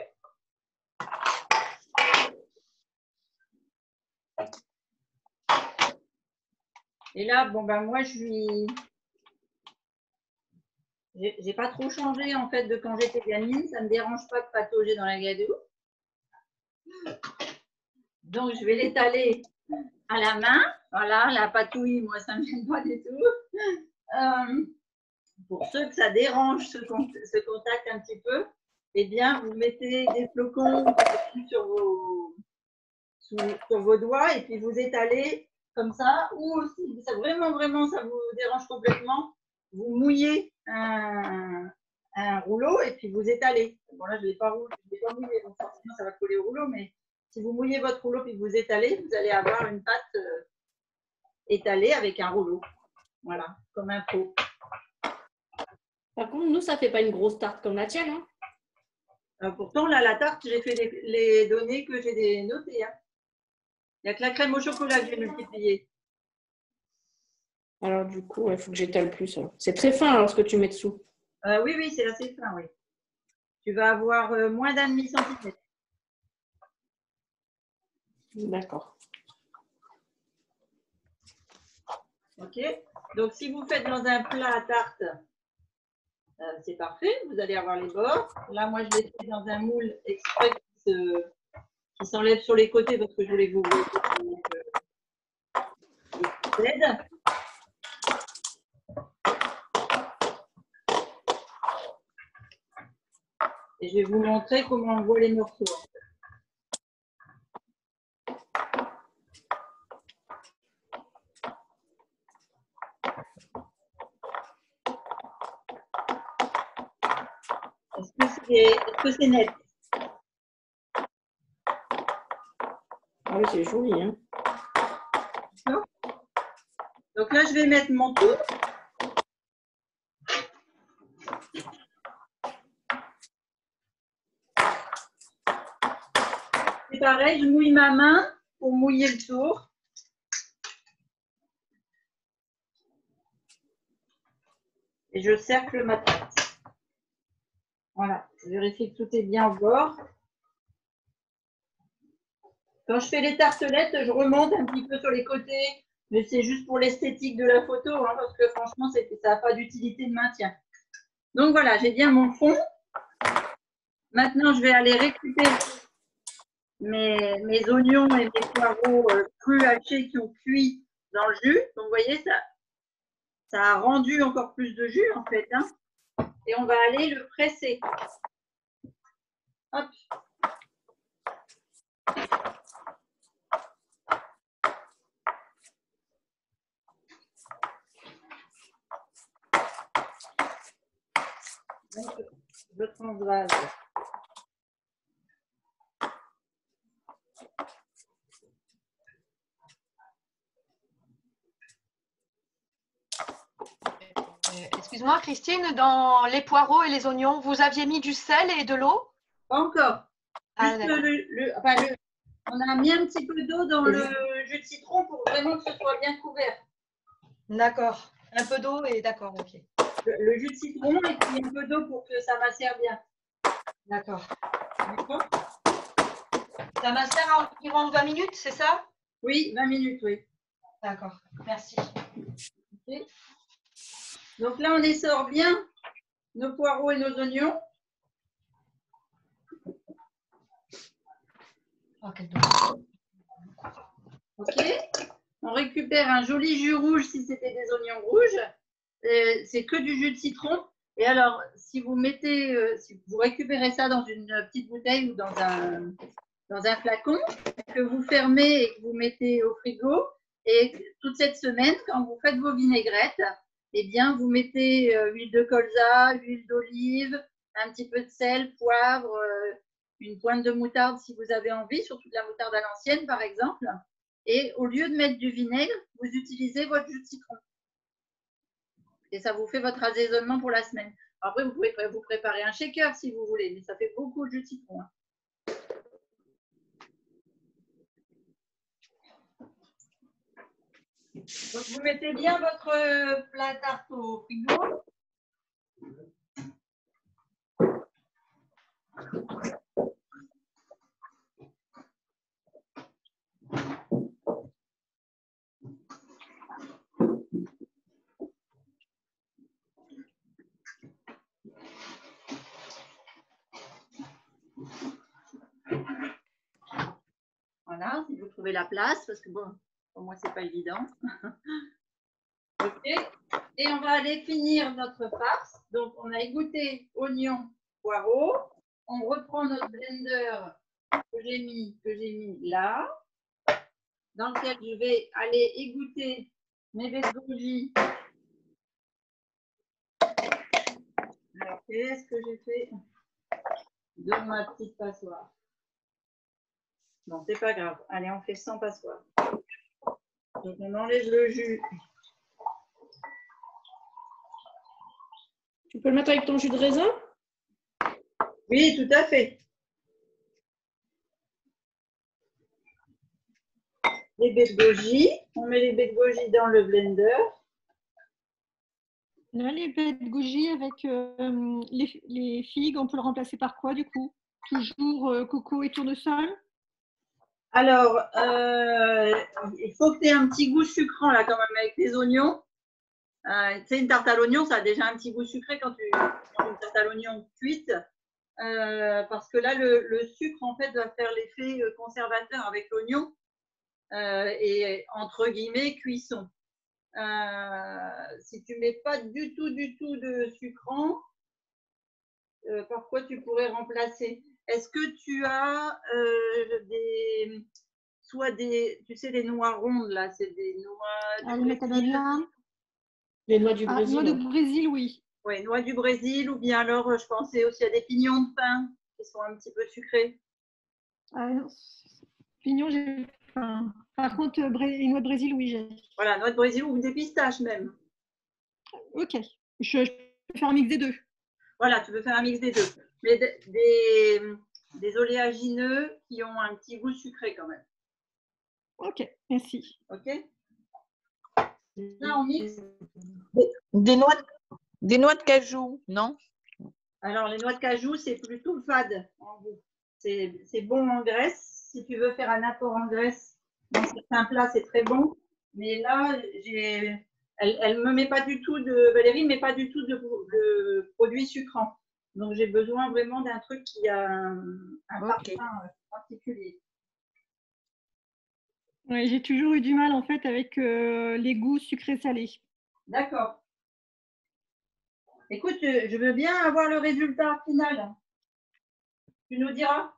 Et là, bon ben moi j'ai pas trop changé en fait de quand j'étais gamine. Ça ne me dérange pas de patauger dans la gadoue. Donc je vais l'étaler à la main. Voilà, la patouille, moi ça ne me gêne pas du tout. Pour ceux que ça dérange ce contact un petit peu, eh bien vous mettez des flocons sur vos doigts et puis vous étalez comme ça, ou si ça vraiment ça vous dérange complètement, vous mouillez un rouleau et puis vous étalez. Bon là je ne l'ai pas mouillé, donc forcément ça va coller au rouleau, mais si vous mouillez votre rouleau et vous étalez, vous allez avoir une pâte étalée avec un rouleau. Voilà, comme un pot. Par contre, nous, ça ne fait pas une grosse tarte comme la tienne. Hein. Pourtant, là, la tarte, j'ai fait les données que j'ai notées. Hein. Il n'y a que la crème au chocolat que j'ai multipliée. Alors, du coup, il faut que j'étale plus. C'est très fin alors ce que tu mets dessous. Oui, c'est assez fin, oui. Tu vas avoir moins d'un demi-centimètre. D'accord. Ok. Donc, si vous faites dans un plat à tarte, c'est parfait. Vous allez avoir les bords. Là, moi, je l'ai fait dans un moule exprès qui s'enlève sur les côtés parce que je voulais que vous voyez l'aide. Et je vais vous montrer comment on voit les morceaux. Est-ce que c'est net? Ah oui, c'est joli. Hein. Donc là, je vais mettre mon tout. C'est pareil, je mouille ma main pour mouiller le tour. Et je cercle ma tarte. Voilà, je vérifie que tout est bien au bord. Quand je fais les tartelettes, je remonte un petit peu sur les côtés, mais c'est juste pour l'esthétique de la photo, hein, parce que franchement, ça n'a pas d'utilité de maintien. Donc voilà, j'ai bien mon fond. Maintenant, je vais aller récupérer mes oignons et mes poireaux crus hachés qui ont cuit dans le jus. Donc, vous voyez, ça a rendu encore plus de jus, en fait. Hein. Et on va aller le presser. Hop. Donc, je transvase. Excuse-moi, Christine, dans les poireaux et les oignons, vous aviez mis du sel et de l'eau? Pas encore. Ah, Juste on a mis un petit peu d'eau dans le jus de citron pour vraiment que ce soit bien couvert. D'accord. Un peu d'eau et d'accord, ok. Le jus de citron et puis un peu d'eau pour que ça macère bien. D'accord. Ça macère à environ 20 minutes, c'est ça? Oui, 20 minutes, oui. D'accord, merci. Okay. Donc là, on essore bien nos poireaux et nos oignons. Ok. On récupère un joli jus rouge si c'était des oignons rouges. C'est que du jus de citron. Et alors, si vous si vous récupérez ça dans une petite bouteille ou dans un flacon, que vous fermez et que vous mettez au frigo, et toute cette semaine, quand vous faites vos vinaigrettes, eh bien, vous mettez huile de colza, huile d'olive, un petit peu de sel, poivre, une pointe de moutarde si vous avez envie, surtout de la moutarde à l'ancienne par exemple. Et au lieu de mettre du vinaigre, vous utilisez votre jus de citron. Et ça vous fait votre assaisonnement pour la semaine. Après, vous pouvez vous préparer un shaker si vous voulez, mais ça fait beaucoup de jus de citron. Hein. Donc, vous mettez bien votre plat tarte au frigo. Voilà, si vous trouvez la place, parce que bon, pour moi, c'est pas évident. Ok. Et on va aller finir notre farce. Donc, on a égoutté oignons, poireaux. On reprend notre blender que j'ai mis là, dans lequel je vais aller égoutter mes baies de goji. Alors, qu'est-ce que j'ai fait de ma petite passoire? Bon, c'est pas grave. Allez, on fait sans passoire. Donc, on enlève le jus. Tu peux le mettre avec ton jus de raisin? Oui, tout à fait. Les baies de goji. On met les baies de goji dans le blender. Là, les baies de goji avec les figues, on peut le remplacer par quoi du coup? Toujours coco et tournesol? Alors, il faut que tu aies un petit goût sucrant là quand même avec les oignons. Tu sais, une tarte à l'oignon, ça a déjà un petit goût sucré quand tu prends une tarte à l'oignon cuite. Parce que là, le sucre, en fait, va faire l'effet conservateur avec l'oignon et entre guillemets, cuisson. Si tu ne mets pas du tout de sucrant, par quoi tu pourrais remplacer? Est-ce que tu as tu sais, des noix rondes là, c'est des noix du Brésil. Les noix du Brésil. Noix du Brésil, oui. Oui, noix du Brésil, ou bien alors je pensais aussi à des pignons de pain qui sont un petit peu sucrés. Pignons, j'ai faim. Par contre, les noix de Brésil, oui, j'ai. Voilà, noix de Brésil ou des pistaches même. Ok, je peux faire un mix des deux. Voilà, tu peux faire un mix des deux. Mais des oléagineux qui ont un petit goût sucré quand même. Ok, merci. Ok. Là, on mixe. Des noix de cajou, non? Alors, les noix de cajou, c'est plutôt fade en goût. C'est bon en graisse. Si tu veux faire un apport en graisse, dans certains plats, c'est très bon. Mais là, elle me met pas du tout Valérie ne met pas du tout de produits sucrants. Donc, j'ai besoin vraiment d'un truc qui a un parfum particulier. Ouais, j'ai toujours eu du mal en fait avec les goûts sucrés-salés. D'accord. Écoute, je veux bien avoir le résultat final. Tu nous diras?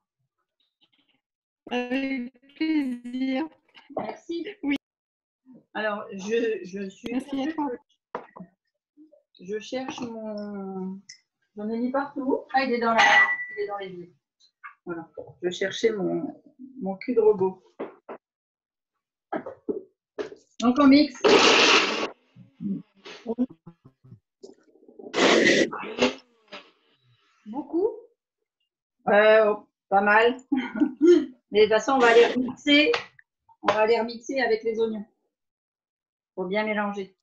Avec plaisir. Merci. Oui. Alors, je suis. Merci à toi. Je cherche mon. J'en ai mis partout. Ah, il est dans les livres. Voilà. Je cherchais mon cul de robot. Donc, on mixe. Beaucoup? Pas mal. Mais de toute façon, on va les remixer. On va les remixer avec les oignons. Pour bien mélanger.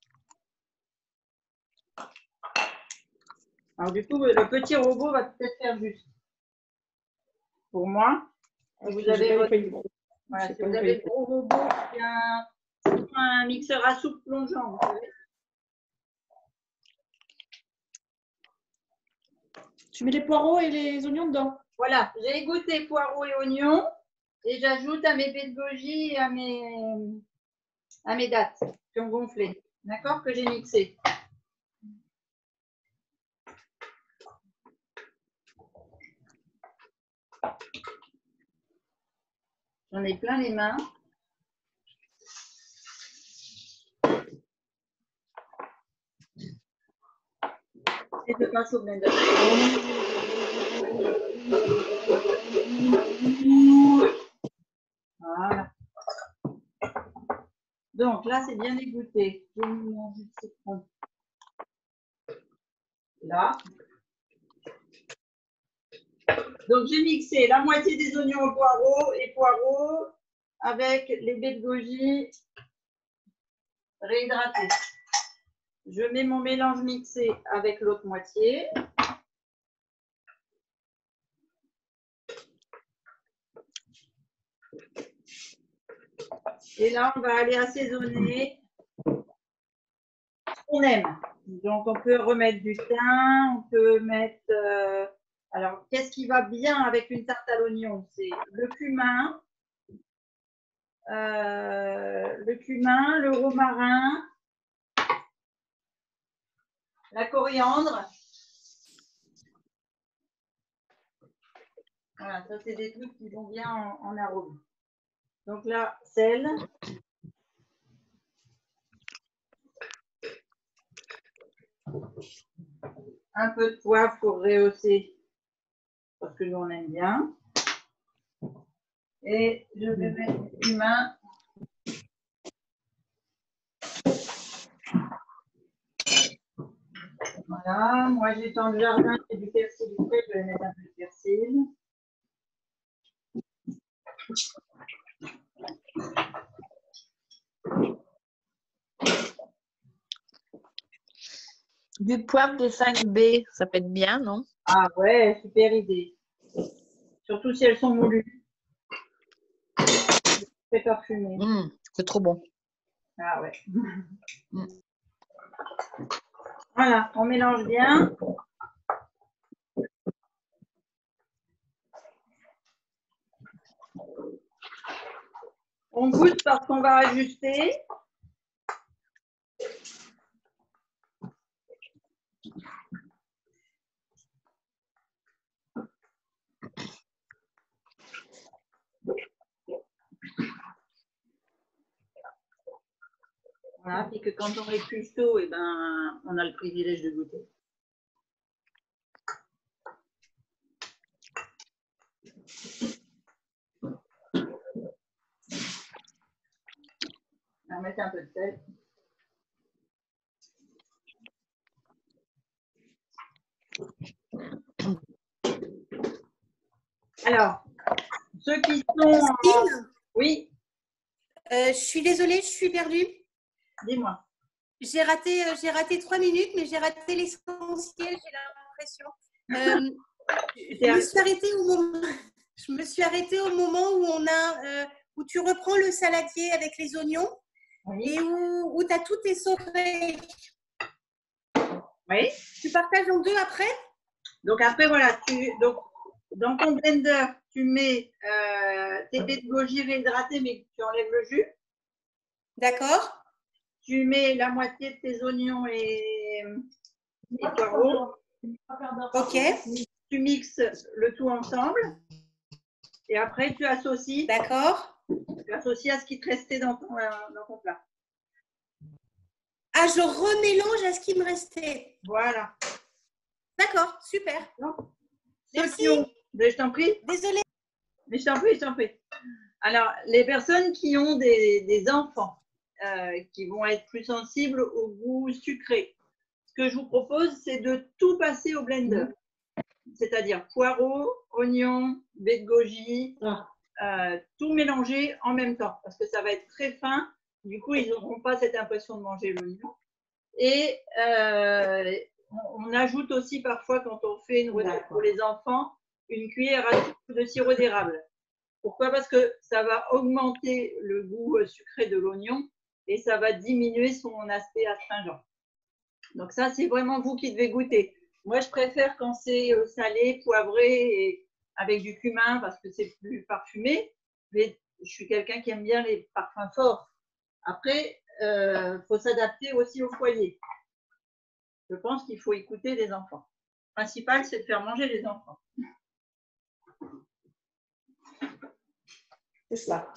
Alors du coup, le petit robot va peut-être faire juste. Pour moi, si vous avez voilà, si vous avez le gros robot, c'est un mixeur à soupe plongeant, vous savez. Tu mets les poireaux et les oignons dedans. Voilà, j'ai égoutté poireaux et oignons et j'ajoute à mes baies de goji et à mes dattes qui ont gonflé. D'accord, que j'ai mixé. J'en ai plein les mains. Et je passe au blender. Voilà. Donc là, c'est bien égoutté. J'ai mis mon jus de citron. Là. Donc j'ai mixé la moitié des oignons au poireaux avec les baies de goji réhydratées. Je mets mon mélange mixé avec l'autre moitié. Et là, on va aller assaisonner ce qu'on aime. Donc, on peut remettre du thym, on peut mettre... alors, qu'est-ce qui va bien avec une tarte à l'oignon? C'est le cumin, le romarin, la coriandre. Voilà, ça, c'est des trucs qui vont bien en arôme. Donc là, sel. Un peu de poivre pour rehausser, parce que nous, on aime bien. Et je vais mettre du cumin. Voilà, moi j'ai dans le jardin, j'ai du persil frais, je vais mettre un peu de persil. Du poivre de 5B, ça peut être bien, non? Ah ouais, super idée. Surtout si elles sont moulues. C'est parfumé. C'est trop bon. Ah ouais. Voilà, on mélange bien. On goûte parce qu'on va ajuster. Voilà, puis que quand on est cuistot, eh ben, on a le privilège de goûter. On va mettre un peu de sel. Alors, ceux qui sont... Oui. Je suis désolée, je suis perdue. Dis-moi. J'ai raté 3 minutes, mais j'ai raté l'essentiel, j'ai l'impression. Je me suis arrêtée au moment où tu reprends le saladier avec les oignons et où tu as tous tes sautés. Oui. Tu partages en deux après? Donc après, voilà, donc, dans ton blender, tu mets tes baies de goji réhydratées, mais tu enlèves le jus. D'accord. Tu mets la moitié de tes oignons et poireaux. Ok. Tu mixes le tout ensemble. Et après, tu associes. D'accord. Tu associes à ce qui te restait dans ton plat. Ah, je remélange à ce qui me restait. Voilà. D'accord, super. Merci. Je t'en prie. Désolée. Mais je t'en prie. Alors, les personnes qui ont des enfants qui vont être plus sensibles au goût sucré, ce que je vous propose, c'est de tout passer au blender. C'est-à-dire poireaux, oignons, baies de goji, tout mélanger en même temps parce que ça va être très fin. Du coup, ils n'auront pas cette impression de manger l'oignon. Et on ajoute aussi parfois, quand on fait une recette pour les enfants, une cuillère à soupe de sirop d'érable. Pourquoi? Parce que ça va augmenter le goût sucré de l'oignon et ça va diminuer son aspect astringent. Donc ça, c'est vraiment vous qui devez goûter. Moi, je préfère quand c'est salé, poivré et avec du cumin parce que c'est plus parfumé. Mais je suis quelqu'un qui aime bien les parfums forts. Après, faut s'adapter aussi au foyer. Je pense qu'il faut écouter les enfants. Le principal, c'est de faire manger les enfants. C'est cela.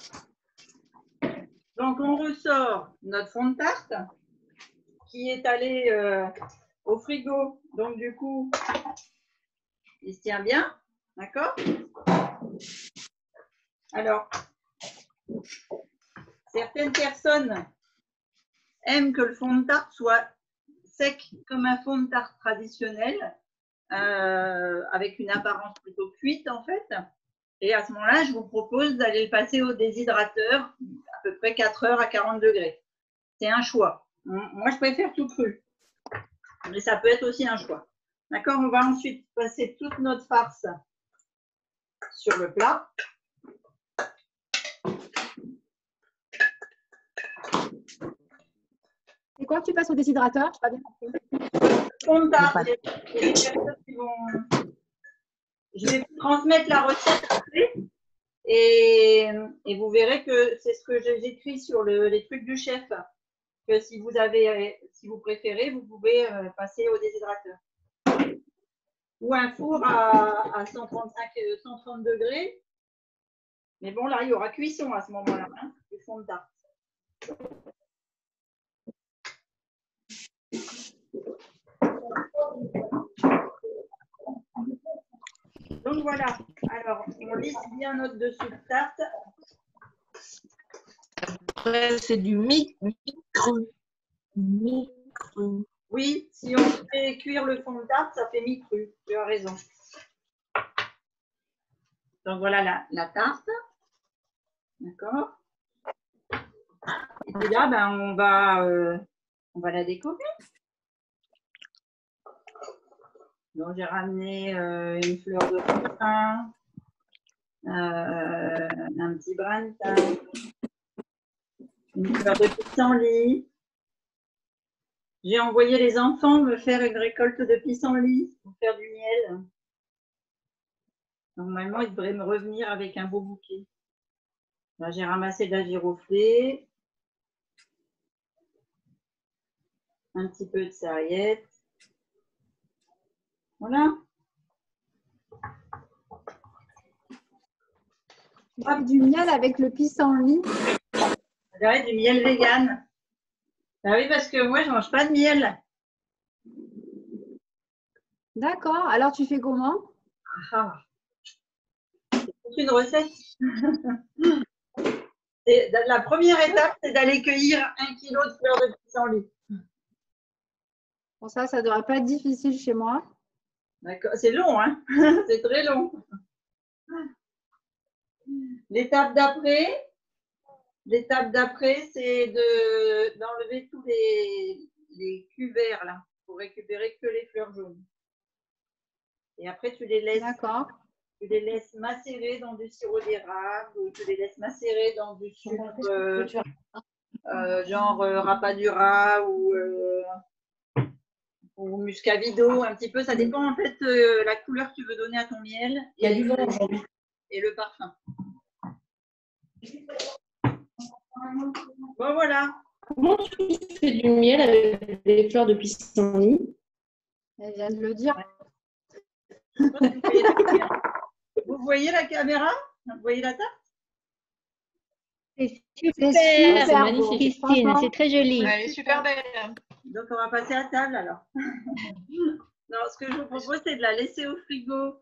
Donc, on ressort notre fond de tarte qui est allé au frigo. Donc, du coup, il se tient bien. D'accord? Alors, certaines personnes aiment que le fond de tarte soit sec comme un fond de tarte traditionnel, avec une apparence plutôt cuite en fait. Et à ce moment-là, je vous propose d'aller le passer au déshydrateur à peu près 4 heures à 40 degrés. C'est un choix. Moi, je préfère tout cru. Mais ça peut être aussi un choix. D'accord? On va ensuite passer toute notre farce sur le plat. Et quoi que tu passes au déshydrateur? Je n'ai pas bien compris. Je vais vous transmettre la recette après et vous verrez que c'est ce que j'ai écrit sur les trucs du chef. Que si vous préférez, vous pouvez passer au déshydrateur. Ou un four à 130 degrés. Mais bon, là, il y aura cuisson à ce moment-là, hein, du fond de tarte. Donc voilà, alors on lisse bien notre dessous de tarte. Après, c'est du mi-cru. Mi-cru. Oui, si on fait cuire le fond de tarte, ça fait mi-cru. Tu as raison. Donc voilà la tarte. D'accord. Et puis là, ben, on va la découper. Donc j'ai ramené une fleur de pin, un petit brin de thym, une fleur de pissenlit. J'ai envoyé les enfants me faire une récolte de pissenlit pour faire du miel. Normalement, ils devraient me revenir avec un beau bouquet. Là, j'ai ramassé de la giroflée, un petit peu de sarriette. Voilà. Tu fais du miel avec le pissenlit. Ouais, du miel vegan. Ah oui, parce que moi, je ne mange pas de miel. D'accord. Alors, tu fais comment? C'est une recette. La première étape, c'est d'aller cueillir 1 kilo de fleurs de pissenlit. Bon, ça ne devrait pas être difficile chez moi. D'accord. C'est long, hein? C'est très long. L'étape d'après, c'est d'enlever tous les cuverts là pour récupérer que les fleurs jaunes. Et après, tu les laisses macérer dans du sirop d'érable ou tu les laisses macérer dans du sucre genre rapadura ou muscovado, un petit peu. Ça dépend en fait la couleur que tu veux donner à ton miel. Et le parfum. Bon, voilà. Comment tu fais du miel avec des fleurs de pissenlit? Elle vient de le dire. Vous voyez la caméra? Vous voyez la tarte? C'est super, super, magnifique. Christine, Franchement. c'est très joli. Elle est super belle. Donc, on va passer à table alors. Non, ce que je vous propose, c'est de la laisser au frigo.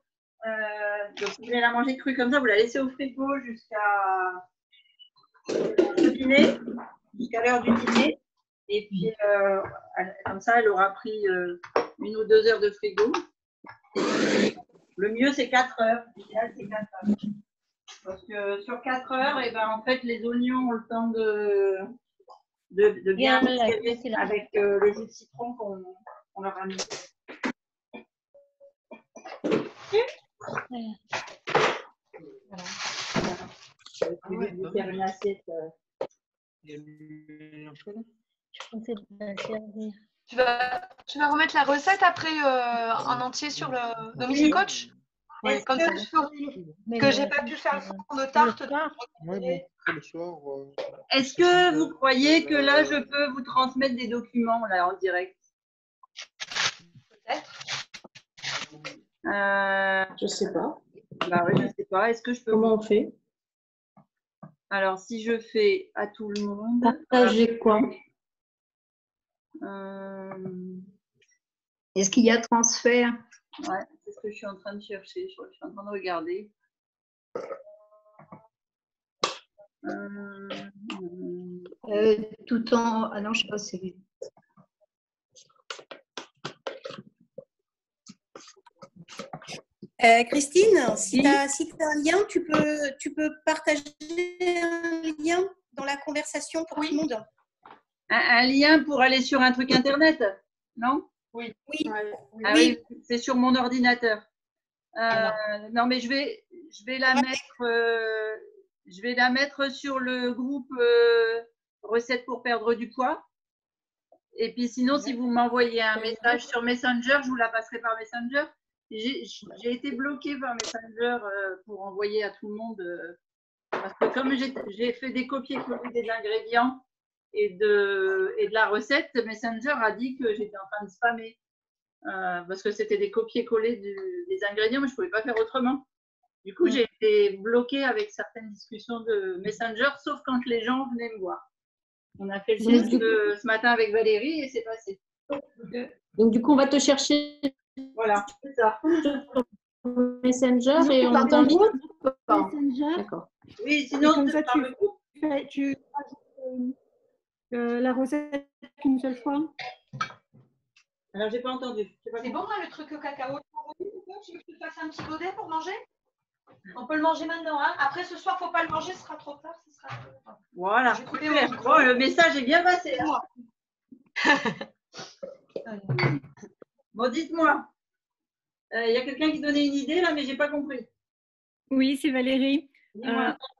Donc, vous allez la manger crue comme ça, vous la laissez au frigo jusqu'à le dîner, jusqu'à l'heure du dîner. Et puis, comme ça, elle aura pris 1 ou 2 heures de frigo. Le mieux, c'est 4 heures. L'idéal, c'est 4 heures. Parce que sur 4 heures, et ben, en fait, les oignons ont le temps de bien respirer avec le jus de citron qu'on leur a mis. Voilà. Je vais vous faire une assiette. Je pensais bien servir. Tu vas remettre la recette après en entier sur le domicile coach? Est-ce Comme que- ça, je ferai que j'ai pas pu faire le fond de tarte. le soir. Est-ce que vous croyez que là, je peux vous transmettre des documents là en direct? Peut-être. Je sais pas. Bah oui, je sais pas. Est-ce que je peux Comment on fait? Alors, si je fais à tout le monde. Partager quoi? Est-ce qu'il y a transfert? Ouais, c'est ce que je suis en train de chercher. Je suis en train de regarder. Tout en. Ah non, je sais pas, c'est. Christine, si tu as un lien, tu peux partager un lien dans la conversation pour tout le monde. Un lien pour aller sur un truc internet, non? Oui. Ah oui, c'est sur mon ordinateur. Non, mais je vais la mettre sur le groupe recettes pour perdre du poids. Et puis sinon, si vous m'envoyez un message sur Messenger, je vous la passerai par Messenger. J'ai été bloquée par Messenger pour envoyer à tout le monde parce que comme j'ai fait des copier-coller des ingrédients et de la recette, Messenger a dit que j'étais en train de spammer parce que c'était des copier-coller des ingrédients, mais je ne pouvais pas faire autrement. Du coup, j'ai été bloquée avec certaines discussions de Messenger, sauf quand les gens venaient me voir. On a fait le test ce matin avec Valérie et c'est passé. Donc, du coup, on va te chercher. Voilà, c'est ça. Messenger et on t'invite. Messenger. D'accord. Oui, sinon, Comme ça, par le groupe. tu rajoutes la recette une seule fois. Alors, j'ai pas entendu. C'est bon, là, le truc au cacao? Tu veux que je te fasse un petit godet pour manger? On peut le manger maintenant. Hein. Après, ce soir, il ne faut pas le manger, ce sera trop tard. Ce sera... Voilà. Bon, le message est bien passé. Bon, dites-moi. Il y a quelqu'un qui donnait une idée là, mais j'ai pas compris. Oui, c'est Valérie.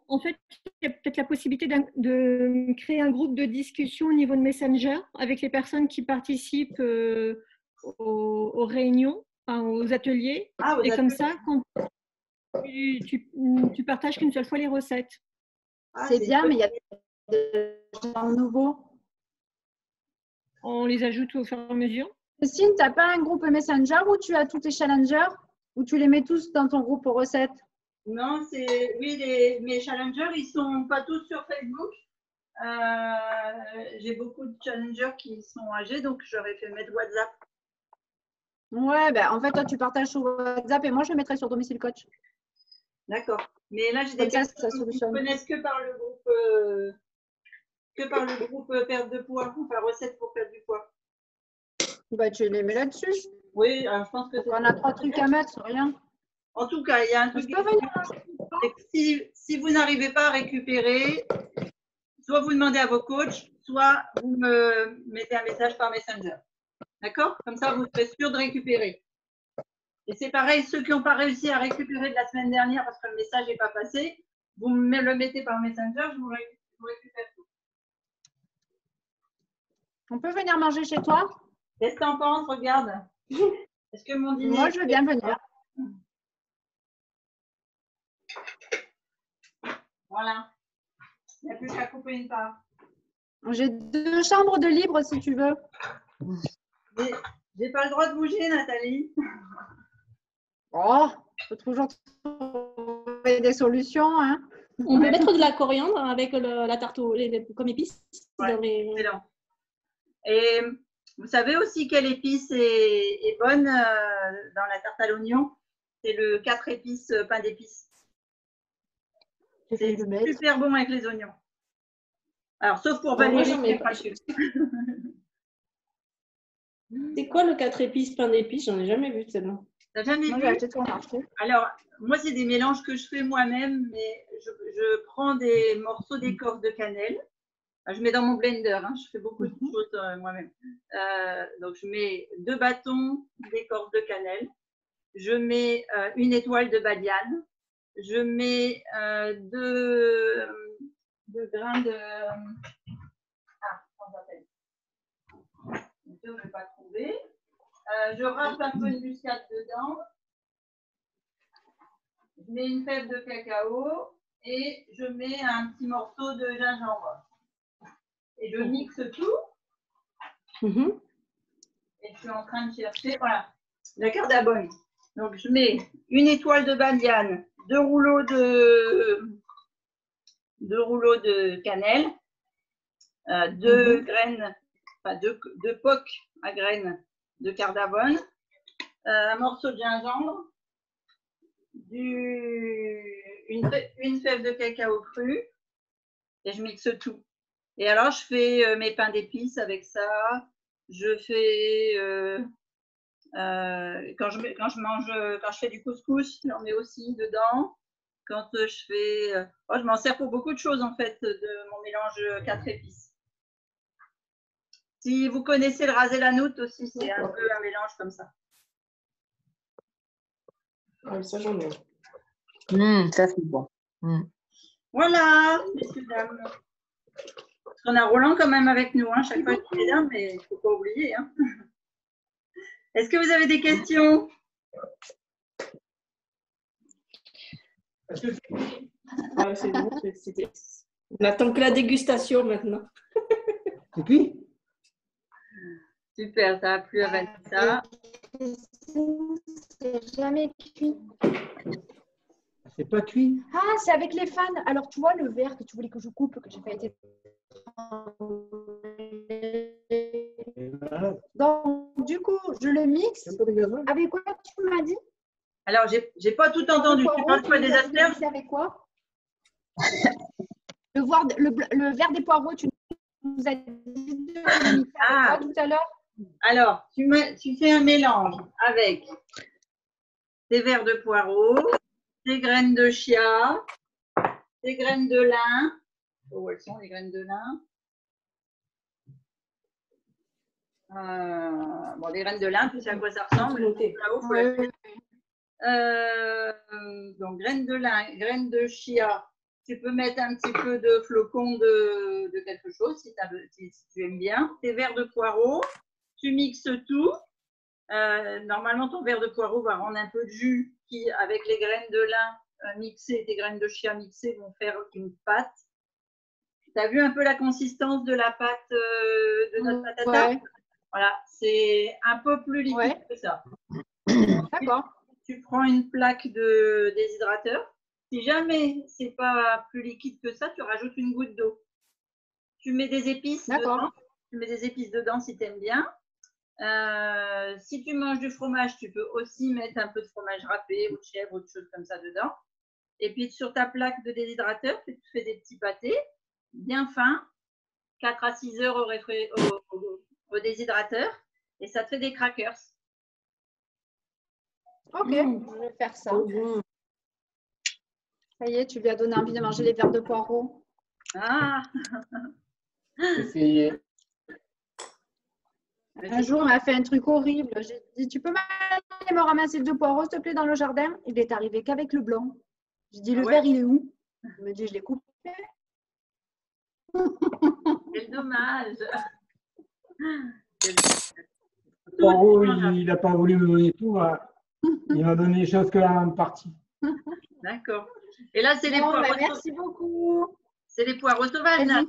En fait, il y a peut-être la possibilité de créer un groupe de discussion au niveau de Messenger avec les personnes qui participent aux réunions, enfin, aux ateliers. Et comme ça, quand tu partages qu'une seule fois les recettes. C'est bien, mais il y a des gens nouveaux. On les ajoute au fur et à mesure. Christine, tu n'as pas un groupe Messenger où tu as tous tes challengers, où tu les mets tous dans ton groupe aux recettes? Non, mes challengers, ils sont pas tous sur Facebook. J'ai beaucoup de challengers qui sont âgés, donc j'aurais fait mettre WhatsApp. Ouais, ben, en fait, toi, tu partages sur WhatsApp et moi, je le mettrai sur Domicile Coach. D'accord. Mais là, j'ai des personnes qui ne connaissent que par le groupe perte de poids, enfin recette pour perdre du poids. Bah, tu les mets là-dessus. Oui, alors je pense que c'est. On a 3 trucs à mettre, c'est rien. En tout cas, il y a un truc. Si vous n'arrivez pas à récupérer, soit vous demandez à vos coachs, soit vous me mettez un message par Messenger. D'accord? Comme ça, vous serez sûr de récupérer. Et c'est pareil, ceux qui n'ont pas réussi à récupérer de la semaine dernière parce que le message n'est pas passé, vous me le mettez par Messenger, je vous récupère tout. On peut venir manger chez toi? Qu'est-ce que tu en penses? Regarde. Est-ce que mon dîner. Moi, je veux bien venir. Voilà. Il n'y a plus qu'à couper une part. J'ai 2 chambres de libre si tu veux. J'ai pas le droit de bouger, Nathalie. Oh, il faut toujours trouver des solutions. Hein. On peut mettre de la coriandre avec la tarte comme épice. Ouais, excellent. Et vous savez aussi quelle épice est bonne dans la tarte à l'oignon? C'est le 4 épices, pain d'épices. C'est super bon avec les oignons. Alors, sauf pour Valérie, qui n'est pas sûr. C'est quoi le 4 épices, pain d'épices? J'en ai jamais vu celle-là. T'as jamais vu? Alors, moi, c'est des mélanges que je fais moi-même, mais je prends des morceaux d'écorce de cannelle. Je mets dans mon blender, hein, je fais beaucoup de choses moi-même. Donc, je mets 2 bâtons d'écorce de cannelle. Je mets 1 étoile de badiane. Je mets 2 grains de... Ah, comment ça s'appelle? Je ne vais pas trouver. Je râpe un peu de muscade dedans. Je mets une fève de cacao et je mets un petit morceau de gingembre. Et je mixe tout. Et je suis en train de chercher, voilà, la cardamome. Donc, je mets 1 étoile de badiane, 2 rouleaux de cannelle, 2 graines, enfin 2 pocs à graines de cardamome, un morceau de gingembre, une fève de cacao cru, et je mixe tout. Et alors, je fais mes pains d'épices avec ça. Je fais, quand je fais du couscous, j'en mets aussi dedans. Quand je fais, je m'en sers pour beaucoup de choses en fait, de mon mélange 4 épices. Si vous connaissez le rasé la noute aussi, c'est un peu un mélange comme ça. Ça, j'en ai. Ça, c'est bon. Voilà, messieurs, dames. Parce qu'on a Roland quand même avec nous, hein, chaque fois qu'il est là, mais il ne faut pas oublier. Hein. Est-ce que vous avez des questions? C'est bon, on attend que la dégustation maintenant. C'est cuit? Super, ça a plu à Vanessa. C'est jamais cuit. C'est pas cuit? Ah, c'est avec les fans. Alors, tu vois le verre que tu voulais que je coupe, que j'ai pas été. Donc, du coup, je le mixe. Avec quoi tu m'as dit? Alors, j'ai pas tout entendu. Tu parles quoi des asters? Avec quoi? Le verre des poireaux, tu nous as dit tout à l'heure. Alors, tu fais un mélange avec des verres de poireaux, des graines de chia, des graines de lin. Où elles sont les graines de lin? Bon, des graines de lin, tu sais à quoi ça ressemble. Là-haut, donc, graines de lin, graines de chia. Tu peux mettre un petit peu de flocons de quelque chose si tu aimes bien. Tes verres de poireaux, tu mixes tout. Normalement, ton verre de poireau va rendre un peu de jus qui, avec les graines de lin mixées, tes graines de chia mixées vont faire une pâte. Tu as vu un peu la consistance de la pâte de notre pâte à tarte? Voilà, c'est un peu plus liquide que ça. D'accord. Tu prends une plaque de déshydrateur. Si jamais c'est pas plus liquide que ça, tu rajoutes une goutte d'eau. Tu mets des épices dedans. Tu mets des épices dedans si tu aimes bien. Si tu manges du fromage, tu peux aussi mettre un peu de fromage râpé ou de chèvre ou de choses comme ça dedans. Et puis sur ta plaque de déshydrateur, tu fais des petits pâtés bien fins, 4 à 6 heures au déshydrateur, et ça te fait des crackers. Ok, je vais faire ça. Ça y est, tu lui as donné envie de manger les verres de poireaux. Ah. Essayez. Un jour, il m'a fait un truc horrible. J'ai dit, tu peux m'aller me ramasser 2 poireaux, s'il te plaît, dans le jardin? Il est arrivé qu'avec le blanc. J'ai dit, le verre, il est où? Il me dit, je l'ai coupé. Quel dommage. Le poireau, il n'a pas voulu me donner tout. Hein. Il m'a donné les choses que la même partie. D'accord. Et là, c'est les poireaux. Merci beaucoup. C'est les poireaux sauvages, Nat.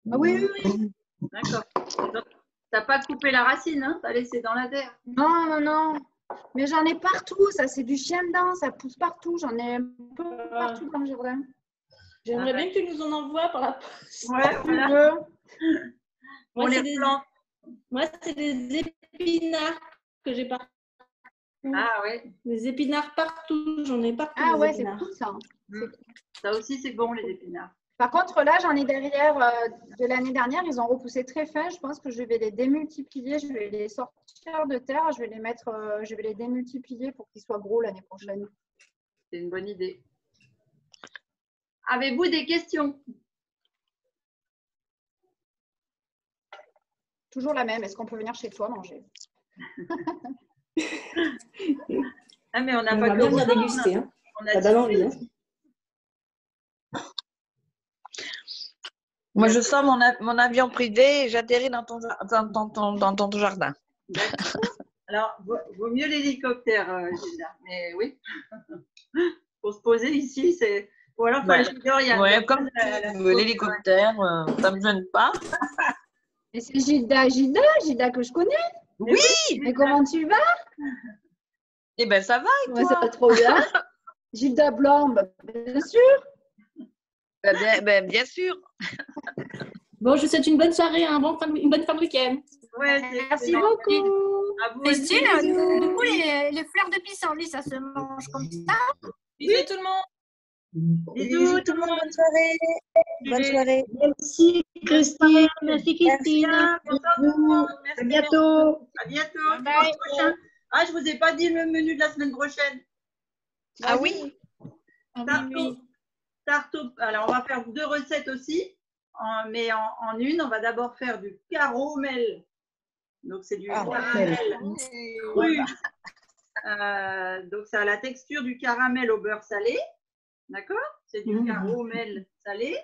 Ah oui, oui, oui. D'accord. Donc, t'as pas coupé la racine, hein? T'as laissé dans la terre. Non, non, non. Mais j'en ai partout. Ça, c'est du chien dedans. Ça pousse partout. J'en ai un peu partout dans le jardin. J'aimerais bien que tu nous en envoies par la poste. Ouais, voilà. Moi, On c'est les des... plante. Moi, c'est des épinards que j'ai partout. Ah ouais. Des épinards partout. J'en ai partout. Ah des ouais, c'est épinards. cool ça. Ça aussi, c'est bon, les épinards. Par contre, là, j'en ai derrière de l'année dernière. Ils ont repoussé très fin. Je pense que je vais les démultiplier. Je vais les sortir de terre. Je vais les mettre, je vais les démultiplier pour qu'ils soient gros l'année prochaine. C'est une bonne idée. Avez-vous des questions? Toujours la même. Est-ce qu'on peut venir chez toi manger? Ah, mais on n'a On pas va que bien vous, déguster. Hein. on a Ça donne envie. Hein. Moi, je sors mon avion privé et j'atterris dans ton jardin. Alors, vaut mieux l'hélicoptère, Gilda. Mais oui, pour se poser ici, c'est. Ou alors, il faut aller chez Dorian. Ouais, comme l'hélicoptère, ça ne me gêne pas. Et c'est Gilda que je connais. Oui. Mais comment tu vas? Eh bien, ça va et toi? Ouais, ça va trop bien. Gilda Blanc, bien sûr. Bien sûr. Bon, je vous souhaite une bonne soirée, une bonne fin de week-end. Ouais, merci beaucoup. Christine, du coup, les fleurs de pissenlit, ça se mange comme ça? Bisous tout le monde. Bisous tout le monde, bonne soirée. Bonne soirée. Merci Christine. Merci Christine. À bientôt. À bientôt. Dimanche prochain. Ah, je vous ai pas dit le menu de la semaine prochaine. Ah oui. Alors, on va faire 2 recettes aussi, mais en une, on va d'abord faire du caramel. Donc, c'est du caramel cru. Donc, ça a la texture du caramel au beurre salé. D'accord? C'est du caramel salé.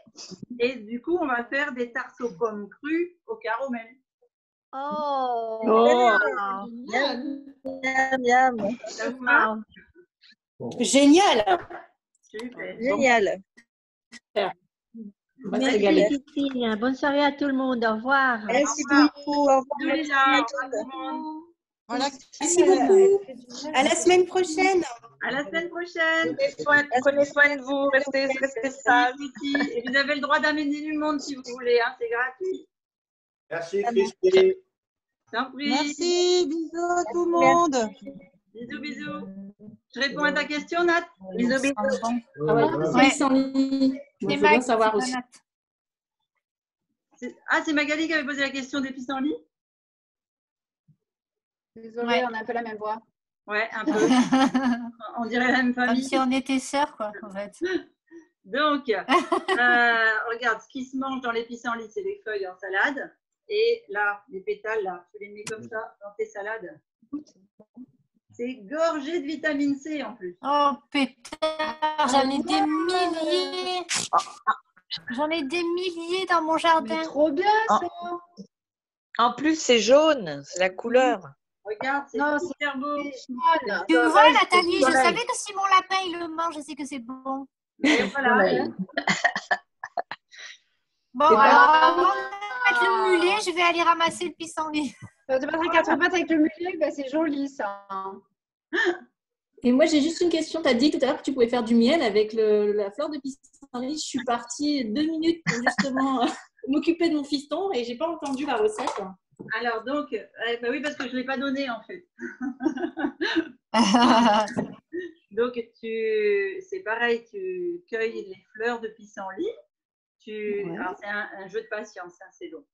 Et du coup, on va faire des tartes aux pommes crues au caramel. Oh, Miam. Ça vous va? Génial. Super. Génial. Merci Christine. Bonne soirée à tout le monde. Au revoir. Merci beaucoup. Au revoir. Voilà. Merci beaucoup. À la semaine prochaine. À la semaine prochaine. Prenez soin de vous. Restez sages. Et vous avez le droit d'amener du monde si vous voulez. Hein, c'est gratuit. Merci Christine. Merci. Bisous à tout le monde. Bisous, bisous. Je réponds à ta question, Nat. Bisous, bisous. Il faut bien savoir aussi. Ah, c'est Magali qui avait posé la question des pissenlits? Désolée, on a un peu la même voix. Ouais, un peu. On dirait la même famille. Comme si on était sœurs, quoi, en fait. Donc, regarde, ce qui se mange dans les pissenlits, c'est les feuilles en salade. Et là, les pétales, là, tu les mets comme ça dans tes salades. C'est gorgé de vitamine C en plus. Oh, pétard, j'en ai des milliers. J'en ai des milliers dans mon jardin. Mais trop bien, ça. En plus, c'est jaune, c'est la couleur. Regarde, c'est super beau. Tu vois, Nathalie, je savais que si mon lapin il le mange, je sais que c'est bon. Et voilà. Bon, alors, avant de mettre le mulet, je vais aller ramasser le pissenlit. Tu vas te quatre pattes avec le mulet, ben, c'est joli ça. Et moi, j'ai juste une question. Tu as dit tout à l'heure que tu pouvais faire du miel avec la fleur de pissenlit. Je suis partie 2 minutes pour justement m'occuper de mon fiston et je n'ai pas entendu la recette. Alors donc, bah oui, parce que je ne l'ai pas donné en fait. Donc, c'est pareil, tu cueilles les fleurs de pissenlit. Alors, c'est un jeu de patience, hein, c'est long.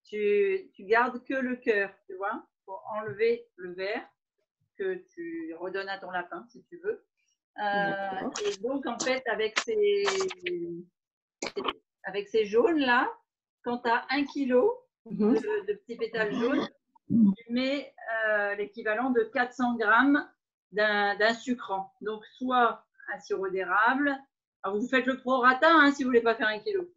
Tu gardes que le cœur, tu vois, pour enlever le vert que tu redonnes à ton lapin si tu veux. Et donc, en fait, avec ces jaunes-là, quand tu as 1 kilo de petits pétales jaunes, tu mets l'équivalent de 400 grammes d'un sucrant. Donc, soit un sirop d'érable. Alors, vous faites le prorata hein, si vous ne voulez pas faire 1 kilo.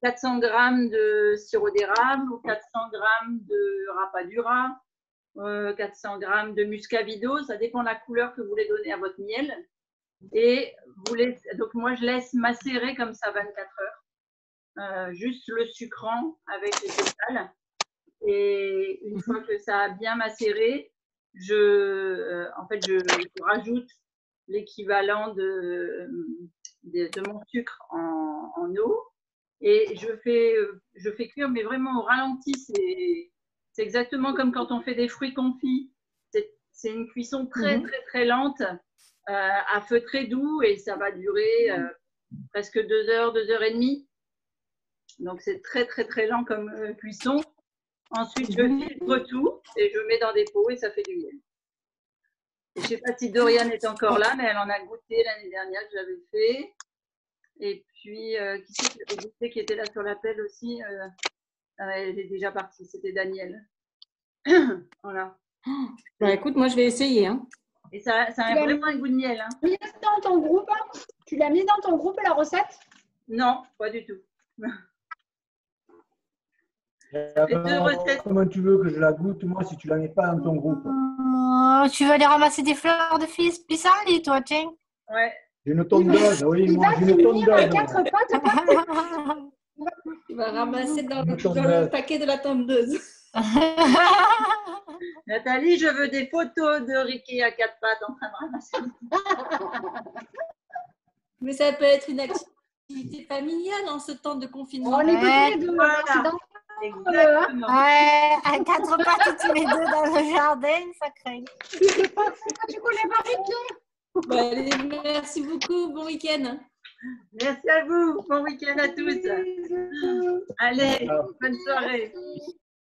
400 grammes de sirop d'érable ou 400 grammes de rapadura, 400 grammes de muscovado. Ça dépend de la couleur que vous voulez donner à votre miel. Et donc moi, je laisse macérer comme ça 24 heures, juste le sucrant avec les pétales. Et une fois que ça a bien macéré, je rajoute l'équivalent de mon sucre en eau. Et je fais cuire, mais vraiment au ralenti. C'est exactement comme quand on fait des fruits confits. C'est une cuisson très, très, très lente, à feu très doux, et ça va durer presque 2 heures, 2 heures et demie. Donc, c'est très, très, très lent comme cuisson. Ensuite, je filtre tout et je mets dans des pots et ça fait du miel. Je ne sais pas si Dorian est encore là, mais elle en a goûté l'année dernière que j'avais fait. Et puis, qui c'est qui avait goûté, qui était là sur l'appel aussi? Elle est déjà partie, c'était Daniel. Voilà. Bah, écoute, moi je vais essayer. Hein. Et ça a vraiment un goût de miel. Hein. Tu l'as mis dans ton groupe? Tu l'as mis dans ton groupe, la recette? Non, pas du tout. Comment tu veux que je la goûte, moi, si tu ne la mets pas dans ton groupe? Tu vas aller ramasser des fleurs de pissenlit, toi, tiens. Ouais. J'ai une tondeuse, oui, moi j'ai une tondeuse. Tu vas ramasser dans le paquet de la tondeuse. Nathalie, je veux des photos de Ricky à 4 pattes en train de ramasser. Mais ça peut être une activité familiale en ce temps de confinement. On est tous les deux. Voilà. Exactement. Ouais, à 4 pattes tous les deux dans le jardin, ça craint. Tu connais pas Ricky? Bon, allez, merci beaucoup. Bon week-end. Merci à vous. Bon week-end à tous. Allez, bonne soirée.